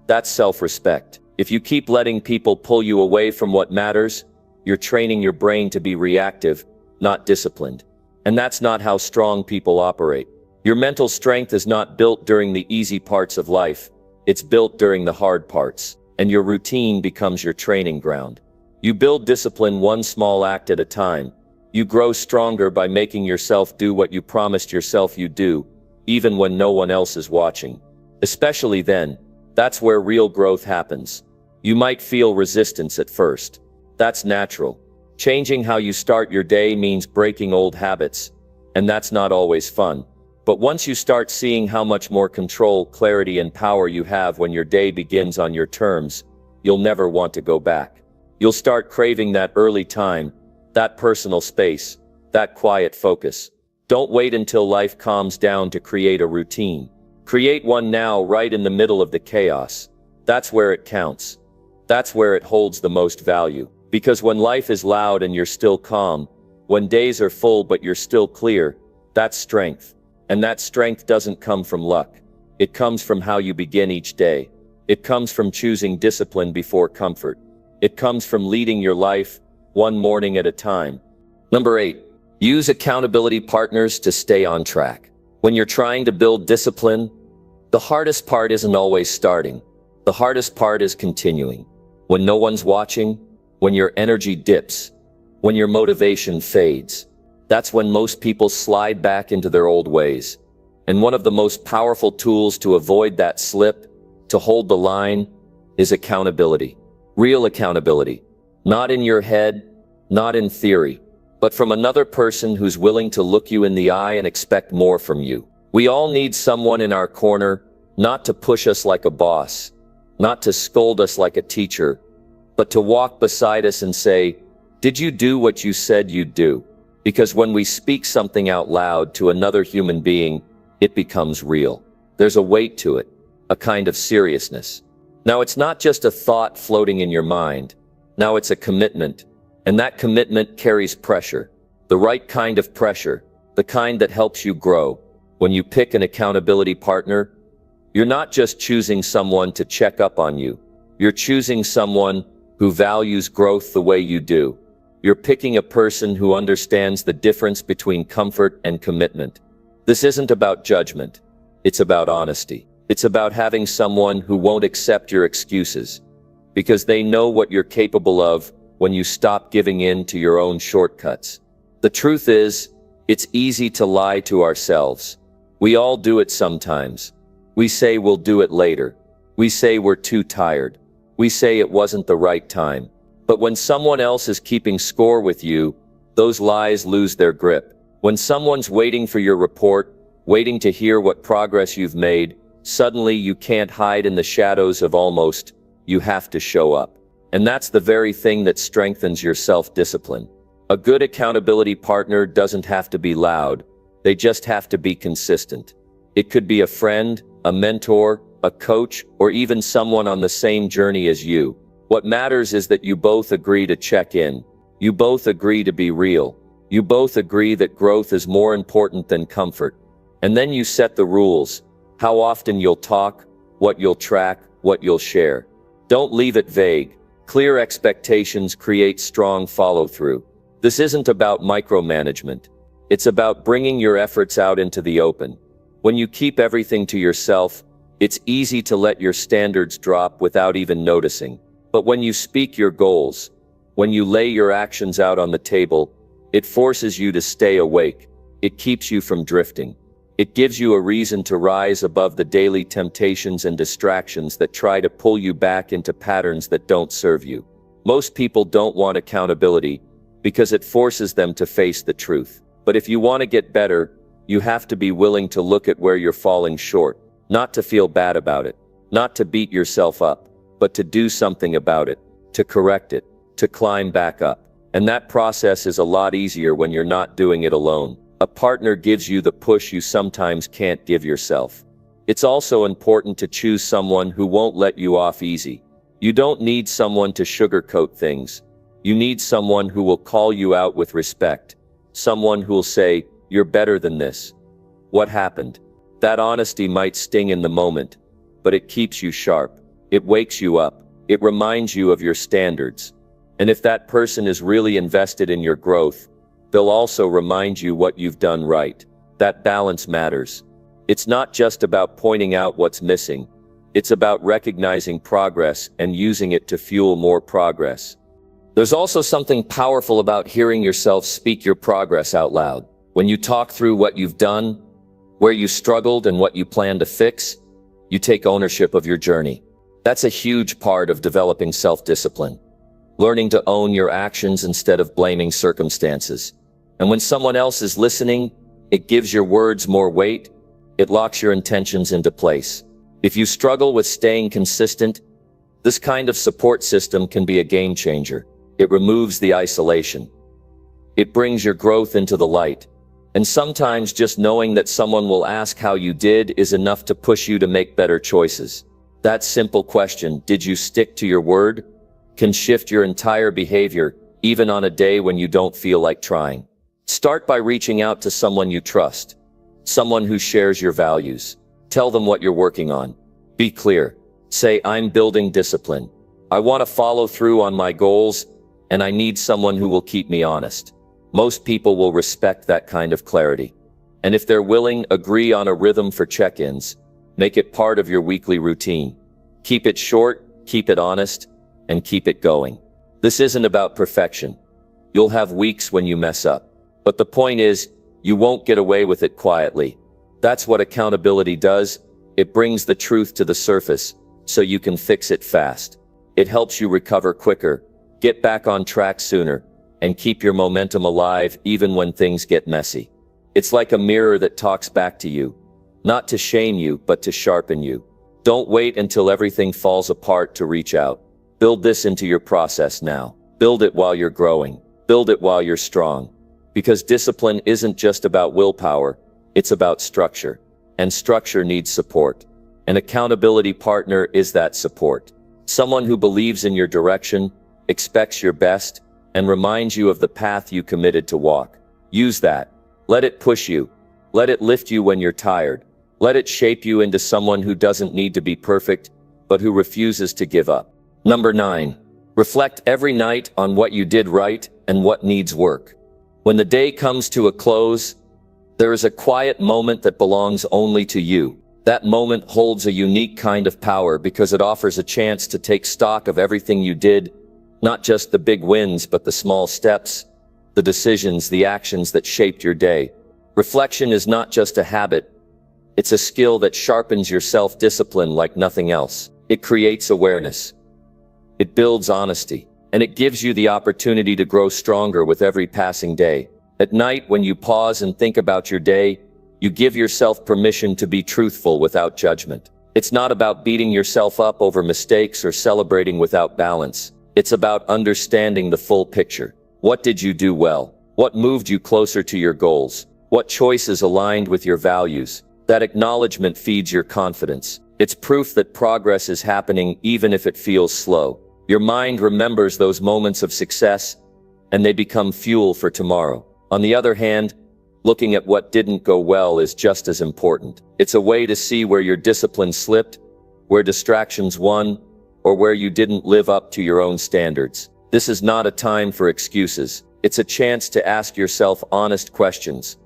That's self-respect. If you keep letting people pull you away from what matters, you're training your brain to be reactive, not disciplined. And that's not how strong people operate. Your mental strength is not built during the easy parts of life. It's built during the hard parts. And your routine becomes your training ground. You build discipline one small act at a time. You grow stronger by making yourself do what you promised yourself you'd do, even when no one else is watching. Especially then, that's where real growth happens. You might feel resistance at first. That's natural. Changing how you start your day means breaking old habits, and that's not always fun. But once you start seeing how much more control, clarity, and power you have when your day begins on your terms, you'll never want to go back. You'll start craving that early time, that personal space, that quiet focus. Don't wait until life calms down to create a routine. Create one now, right in the middle of the chaos. That's where it counts. That's where it holds the most value. Because when life is loud and you're still calm, when days are full but you're still clear, that's strength. And that strength doesn't come from luck. It comes from how you begin each day. It comes from choosing discipline before comfort. It comes from leading your life, one morning at a time. Number 8, use accountability partners to stay on track. When you're trying to build discipline, the hardest part isn't always starting. The hardest part is continuing. When no one's watching, when your energy dips, when your motivation fades. That's when most people slide back into their old ways. And one of the most powerful tools to avoid that slip, to hold the line, is accountability. Real accountability. Not in your head, not in theory, but from another person who's willing to look you in the eye and expect more from you. We all need someone in our corner, not to push us like a boss, not to scold us like a teacher, but to walk beside us and say, "Did you do what you said you'd do?" Because when we speak something out loud to another human being, it becomes real. There's a weight to it, a kind of seriousness. Now it's not just a thought floating in your mind. Now it's a commitment, and that commitment carries pressure. The right kind of pressure, the kind that helps you grow. When you pick an accountability partner, you're not just choosing someone to check up on you. You're choosing someone who values growth the way you do. You're picking a person who understands the difference between comfort and commitment. This isn't about judgment. It's about honesty. It's about having someone who won't accept your excuses, because they know what you're capable of when you stop giving in to your own shortcuts. The truth is, it's easy to lie to ourselves. We all do it sometimes. We say we'll do it later. We say we're too tired. We say it wasn't the right time. But when someone else is keeping score with you, those lies lose their grip. When someone's waiting for your report, waiting to hear what progress you've made, suddenly you can't hide in the shadows of almost. You have to show up. And that's the very thing that strengthens your self-discipline. A good accountability partner doesn't have to be loud. They just have to be consistent. It could be a friend, a mentor, a coach, or even someone on the same journey as you. What matters is that you both agree to check in. You both agree to be real. You both agree that growth is more important than comfort. And then you set the rules. How often you'll talk, what you'll track, what you'll share. Don't leave it vague. Clear expectations create strong follow-through. This isn't about micromanagement. It's about bringing your efforts out into the open. When you keep everything to yourself, it's easy to let your standards drop without even noticing. But when you speak your goals, when you lay your actions out on the table, it forces you to stay awake. It keeps you from drifting. It gives you a reason to rise above the daily temptations and distractions that try to pull you back into patterns that don't serve you. Most people don't want accountability because it forces them to face the truth. But if you want to get better, you have to be willing to look at where you're falling short, not to feel bad about it, not to beat yourself up, but to do something about it, to correct it, to climb back up. And that process is a lot easier when you're not doing it alone. A partner gives you the push you sometimes can't give yourself. It's also important to choose someone who won't let you off easy. You don't need someone to sugarcoat things. You need someone who will call you out with respect. Someone who will say, "You're better than this. What happened?" That honesty might sting in the moment, but it keeps you sharp. It wakes you up. It reminds you of your standards. And if that person is really invested in your growth, they'll also remind you what you've done right. That balance matters. It's not just about pointing out what's missing. It's about recognizing progress and using it to fuel more progress. There's also something powerful about hearing yourself speak your progress out loud. When you talk through what you've done, where you struggled, and what you plan to fix, you take ownership of your journey. That's a huge part of developing self-discipline. Learning to own your actions instead of blaming circumstances. And when someone else is listening, it gives your words more weight. It locks your intentions into place. If you struggle with staying consistent, this kind of support system can be a game changer. It removes the isolation. It brings your growth into the light. And sometimes just knowing that someone will ask how you did is enough to push you to make better choices. That simple question, "Did you stick to your word?" can shift your entire behavior, even on a day when you don't feel like trying. Start by reaching out to someone you trust, someone who shares your values. Tell them what you're working on. Be clear. Say, "I'm building discipline. I want to follow through on my goals, and I need someone who will keep me honest." Most people will respect that kind of clarity. And if they're willing, agree on a rhythm for check-ins. Make it part of your weekly routine. Keep it short, keep it honest, and keep it going. This isn't about perfection. You'll have weeks when you mess up. But the point is, you won't get away with it quietly. That's what accountability does. It brings the truth to the surface, so you can fix it fast. It helps you recover quicker, get back on track sooner, and keep your momentum alive even when things get messy. It's like a mirror that talks back to you, not to shame you, but to sharpen you. Don't wait until everything falls apart to reach out. Build this into your process now. Build it while you're growing. Build it while you're strong. Because discipline isn't just about willpower, it's about structure. And structure needs support. An accountability partner is that support. Someone who believes in your direction, expects your best, and reminds you of the path you committed to walk. Use that. Let it push you. Let it lift you when you're tired. Let it shape you into someone who doesn't need to be perfect, but who refuses to give up. Number 9. Reflect every night on what you did right and what needs work. When the day comes to a close, there is a quiet moment that belongs only to you. That moment holds a unique kind of power because it offers a chance to take stock of everything you did, not just the big wins, but the small steps, the decisions, the actions that shaped your day. Reflection is not just a habit. It's a skill that sharpens your self-discipline like nothing else. It creates awareness. It builds honesty. And it gives you the opportunity to grow stronger with every passing day. At night, when you pause and think about your day, you give yourself permission to be truthful without judgment. It's not about beating yourself up over mistakes or celebrating without balance. It's about understanding the full picture. What did you do well? What moved you closer to your goals? What choices aligned with your values? That acknowledgement feeds your confidence. It's proof that progress is happening even if it feels slow. Your mind remembers those moments of success, and they become fuel for tomorrow. On the other hand, looking at what didn't go well is just as important. It's a way to see where your discipline slipped, where distractions won, or where you didn't live up to your own standards. This is not a time for excuses. It's a chance to ask yourself honest questions.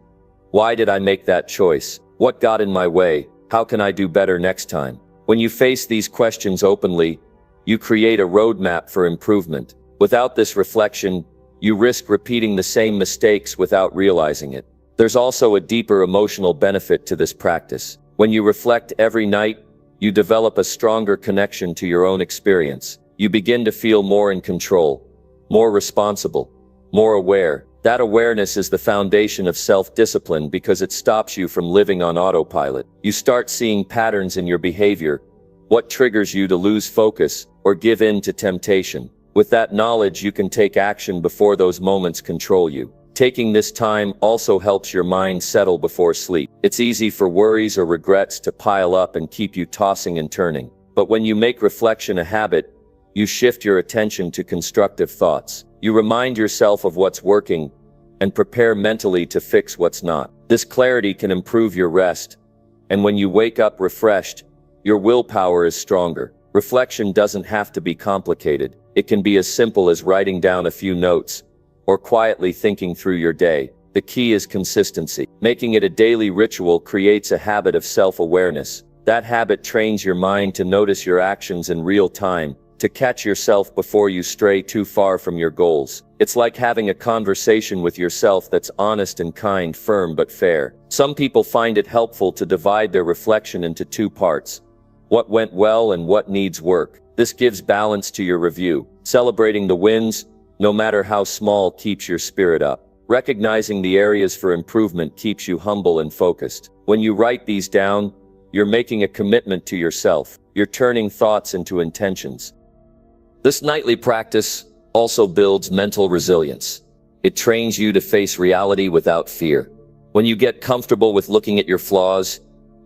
Why did I make that choice? What got in my way? How can I do better next time? When you face these questions openly, you create a roadmap for improvement. Without this reflection, you risk repeating the same mistakes without realizing it. There's also a deeper emotional benefit to this practice. When you reflect every night, you develop a stronger connection to your own experience. You begin to feel more in control, more responsible, more aware. That awareness is the foundation of self-discipline because it stops you from living on autopilot. You start seeing patterns in your behavior, what triggers you to lose focus or give in to temptation. With that knowledge, you can take action before those moments control you. Taking this time also helps your mind settle before sleep. It's easy for worries or regrets to pile up and keep you tossing and turning. But when you make reflection a habit, you shift your attention to constructive thoughts. You remind yourself of what's working and prepare mentally to fix what's not. This clarity can improve your rest, and when you wake up refreshed, your willpower is stronger. Reflection doesn't have to be complicated. It can be as simple as writing down a few notes or quietly thinking through your day. The key is consistency. Making it a daily ritual creates a habit of self-awareness. That habit trains your mind to notice your actions in real time, to catch yourself before you stray too far from your goals. It's like having a conversation with yourself that's honest and kind, firm but fair. Some people find it helpful to divide their reflection into two parts: what went well and what needs work. This gives balance to your review. Celebrating the wins, no matter how small, keeps your spirit up. Recognizing the areas for improvement keeps you humble and focused. When you write these down, you're making a commitment to yourself. You're turning thoughts into intentions. This nightly practice also builds mental resilience. It trains you to face reality without fear. When you get comfortable with looking at your flaws,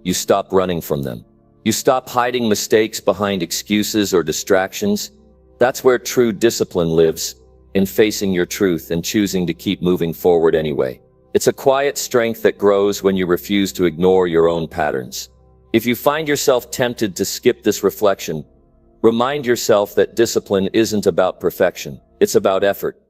you stop running from them. You stop hiding mistakes behind excuses or distractions. That's where true discipline lives, in facing your truth and choosing to keep moving forward anyway. It's a quiet strength that grows when you refuse to ignore your own patterns. If you find yourself tempted to skip this reflection, remind yourself that discipline isn't about perfection. It's about effort.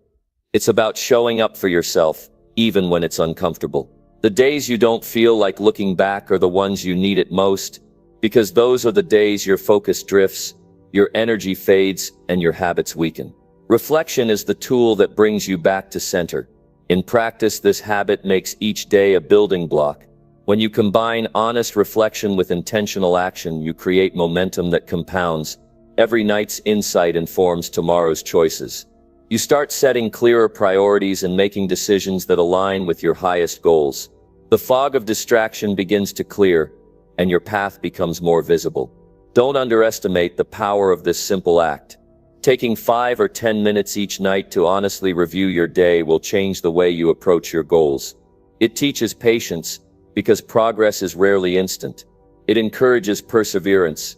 It's about showing up for yourself, even when it's uncomfortable. The days you don't feel like looking back are the ones you need it most, because those are the days your focus drifts, your energy fades, and your habits weaken. Reflection is the tool that brings you back to center. In practice, this habit makes each day a building block. When you combine honest reflection with intentional action, you create momentum that compounds. Every night's insight informs tomorrow's choices. You start setting clearer priorities and making decisions that align with your highest goals. The fog of distraction begins to clear, and your path becomes more visible. Don't underestimate the power of this simple act. Taking 5 or 10 minutes each night to honestly review your day will change the way you approach your goals. It teaches patience, because progress is rarely instant. It encourages perseverance,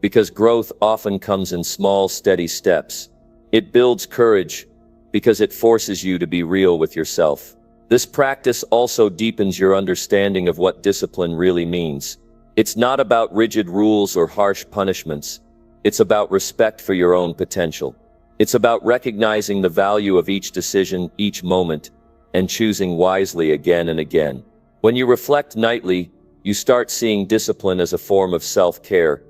because growth often comes in small, steady steps. It builds courage, because it forces you to be real with yourself. This practice also deepens your understanding of what discipline really means. It's not about rigid rules or harsh punishments. It's about respect for your own potential. It's about recognizing the value of each decision, each moment, and choosing wisely again and again. When you reflect nightly, you start seeing discipline as a form of self-care,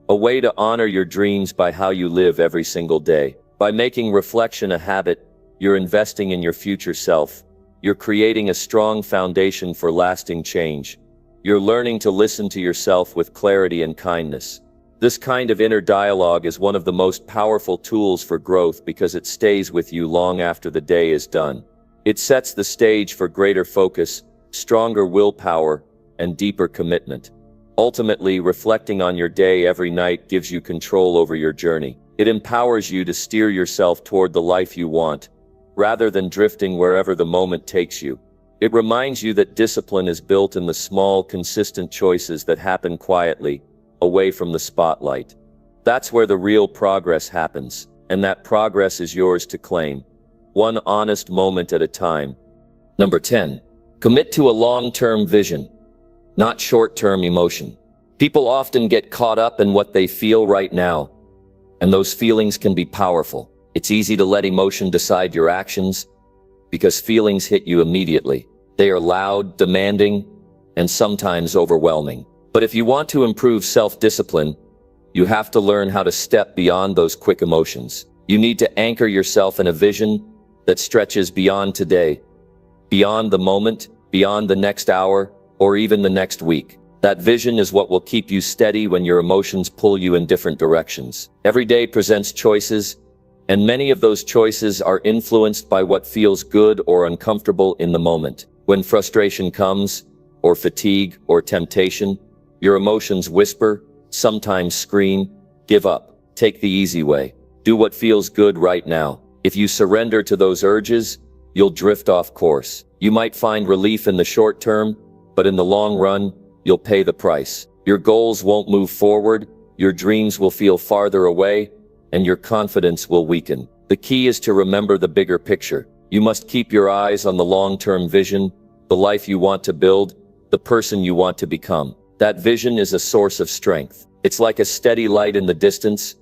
a way to honor your dreams by how you live every single day. By making reflection a habit, you're investing in your future self. You're creating a strong foundation for lasting change. You're learning to listen to yourself with clarity and kindness. This kind of inner dialogue is one of the most powerful tools for growth because it stays with you long after the day is done. It sets the stage for greater focus, stronger willpower, and deeper commitment. Ultimately, reflecting on your day every night gives you control over your journey. It empowers you to steer yourself toward the life you want, rather than drifting wherever the moment takes you. It reminds you that discipline is built in the small, consistent choices that happen quietly, away from the spotlight. That's where the real progress happens, and that progress is yours to claim, one honest moment at a time. Number 10. Commit to a long-term vision, not short-term emotion. People often get caught up in what they feel right now, and those feelings can be powerful. It's easy to let emotion decide your actions, because feelings hit you immediately. They are loud, demanding, and sometimes overwhelming. But if you want to improve self-discipline, you have to learn how to step beyond those quick emotions. You need to anchor yourself in a vision that stretches beyond today, beyond the moment, beyond the next hour, or even the next week. That vision is what will keep you steady when your emotions pull you in different directions. Every day presents choices, and many of those choices are influenced by what feels good or uncomfortable in the moment. When frustration comes, or fatigue, or temptation, your emotions whisper, sometimes scream, give up, take the easy way, do what feels good right now. If you surrender to those urges, you'll drift off course. You might find relief in the short term, but in the long run, you'll pay the price. Your goals won't move forward, your dreams will feel farther away, and your confidence will weaken. The key is to remember the bigger picture. You must keep your eyes on the long-term vision, the life you want to build, the person you want to become. That vision is a source of strength. It's like a steady light in the distance,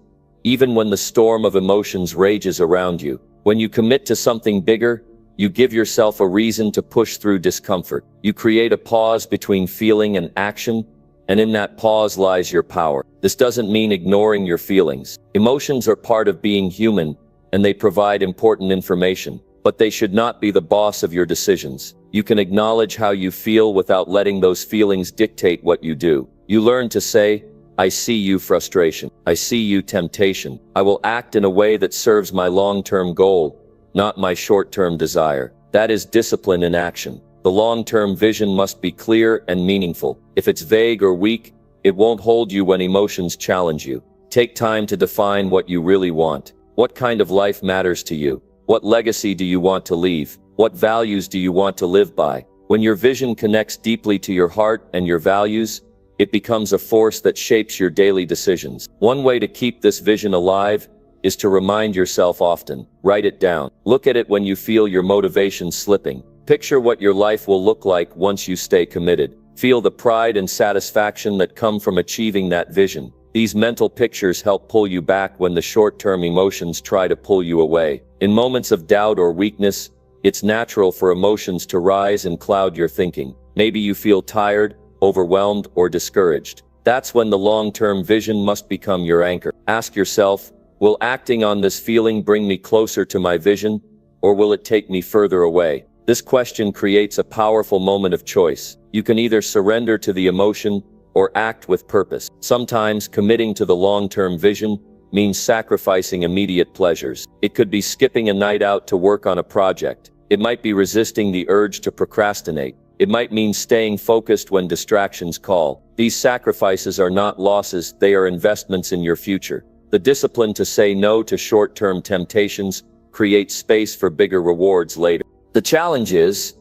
even when the storm of emotions rages around you. When you commit to something bigger, you give yourself a reason to push through discomfort. You create a pause between feeling and action, and in that pause lies your power. This doesn't mean ignoring your feelings. Emotions are part of being human, and they provide important information, but they should not be the boss of your decisions. You can acknowledge how you feel without letting those feelings dictate what you do. You learn to say, I see you frustration. I see you temptation. I will act in a way that serves my long-term goal, not my short-term desire. That is discipline in action. The long-term vision must be clear and meaningful. If it's vague or weak, it won't hold you when emotions challenge you. Take time to define what you really want. What kind of life matters to you? What legacy do you want to leave? What values do you want to live by? When your vision connects deeply to your heart and your values, it becomes a force that shapes your daily decisions. One way to keep this vision alive is to remind yourself often. Write it down. Look at it when you feel your motivation slipping. Picture what your life will look like once you stay committed. Feel the pride and satisfaction that come from achieving that vision. These mental pictures help pull you back when the short-term emotions try to pull you away. In moments of doubt or weakness, it's natural for emotions to rise and cloud your thinking. Maybe you feel tired, overwhelmed, or discouraged. That's when the long-term vision must become your anchor. Ask yourself, will acting on this feeling bring me closer to my vision, or will it take me further away? This question creates a powerful moment of choice. You can either surrender to the emotion or act with purpose. Sometimes committing to the long-term vision means sacrificing immediate pleasures. It could be skipping a night out to work on a project. It might be resisting the urge to procrastinate. It might mean staying focused when distractions call. These sacrifices are not losses, they are investments in your future. The discipline to say no to short-term temptations creates space for bigger rewards later. The challenge is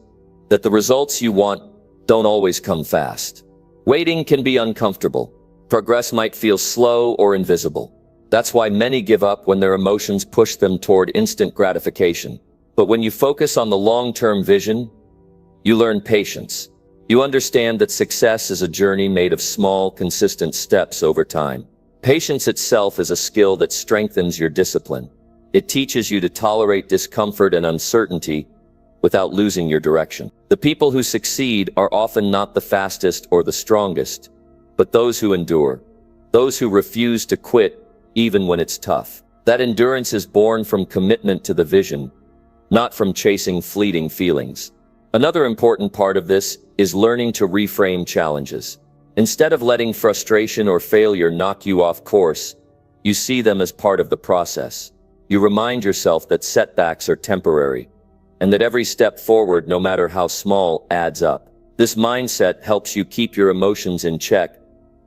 that the results you want don't always come fast. Waiting can be uncomfortable. Progress might feel slow or invisible. That's why many give up when their emotions push them toward instant gratification. But when you focus on the long-term vision, you learn patience. You understand that success is a journey made of small, consistent steps over time. Patience itself is a skill that strengthens your discipline. It teaches you to tolerate discomfort and uncertainty without losing your direction. The people who succeed are often not the fastest or the strongest, but those who endure, those who refuse to quit even when it's tough. That endurance is born from commitment to the vision, not from chasing fleeting feelings. Another important part of this is learning to reframe challenges. Instead of letting frustration or failure knock you off course, you see them as part of the process. You remind yourself that setbacks are temporary, and that every step forward, no matter how small, adds up. This mindset helps you keep your emotions in check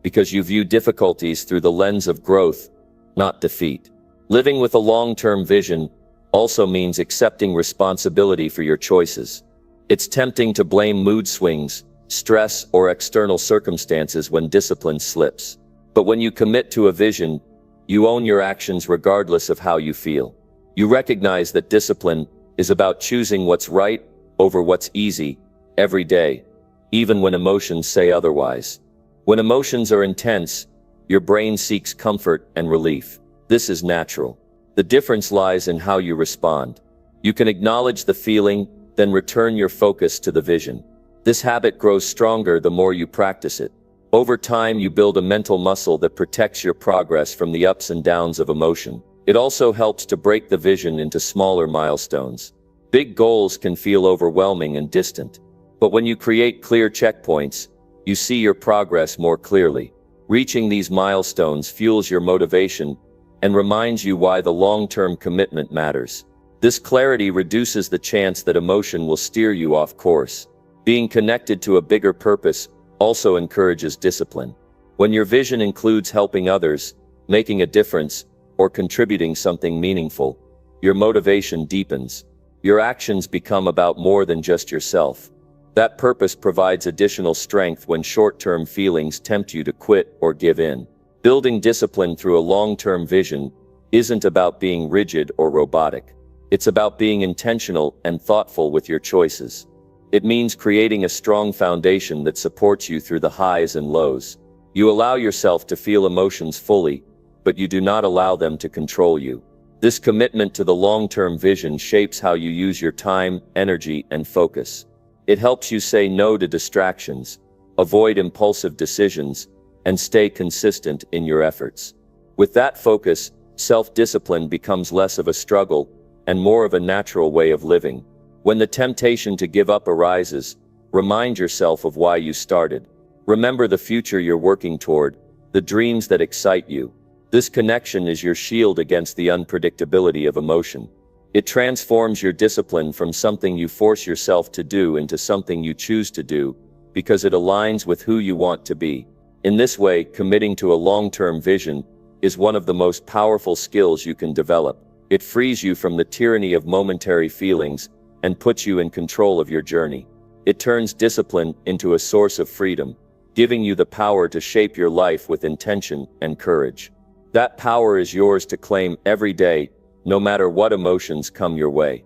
because you view difficulties through the lens of growth, not defeat. Living with a long-term vision also means accepting responsibility for your choices. It's tempting to blame mood swings, stress, or external circumstances when discipline slips. But when you commit to a vision, you own your actions regardless of how you feel. You recognize that discipline is about choosing what's right over what's easy every day, even when emotions say otherwise. When emotions are intense, your brain seeks comfort and relief. This is natural. The difference lies in how you respond. You can acknowledge the feeling, then return your focus to the vision. This habit grows stronger the more you practice it. Over time, you build a mental muscle that protects your progress from the ups and downs of emotion. It also helps to break the vision into smaller milestones. Big goals can feel overwhelming and distant. But when you create clear checkpoints, you see your progress more clearly. Reaching these milestones fuels your motivation and reminds you why the long-term commitment matters. This clarity reduces the chance that emotion will steer you off course. Being connected to a bigger purpose also encourages discipline. When your vision includes helping others, making a difference, or contributing something meaningful, your motivation deepens. Your actions become about more than just yourself. That purpose provides additional strength when short-term feelings tempt you to quit or give in. Building discipline through a long-term vision isn't about being rigid or robotic. It's about being intentional and thoughtful with your choices. It means creating a strong foundation that supports you through the highs and lows. You allow yourself to feel emotions fully, but you do not allow them to control you. This commitment to the long-term vision shapes how you use your time, energy, and focus. It helps you say no to distractions, avoid impulsive decisions, and stay consistent in your efforts. With that focus, self-discipline becomes less of a struggle and more of a natural way of living. When the temptation to give up arises, remind yourself of why you started. Remember the future you're working toward, the dreams that excite you. This connection is your shield against the unpredictability of emotion. It transforms your discipline from something you force yourself to do into something you choose to do, because it aligns with who you want to be. In this way, committing to a long-term vision is one of the most powerful skills you can develop. It frees you from the tyranny of momentary feelings and puts you in control of your journey. It turns discipline into a source of freedom, giving you the power to shape your life with intention and courage. That power is yours to claim every day, no matter what emotions come your way.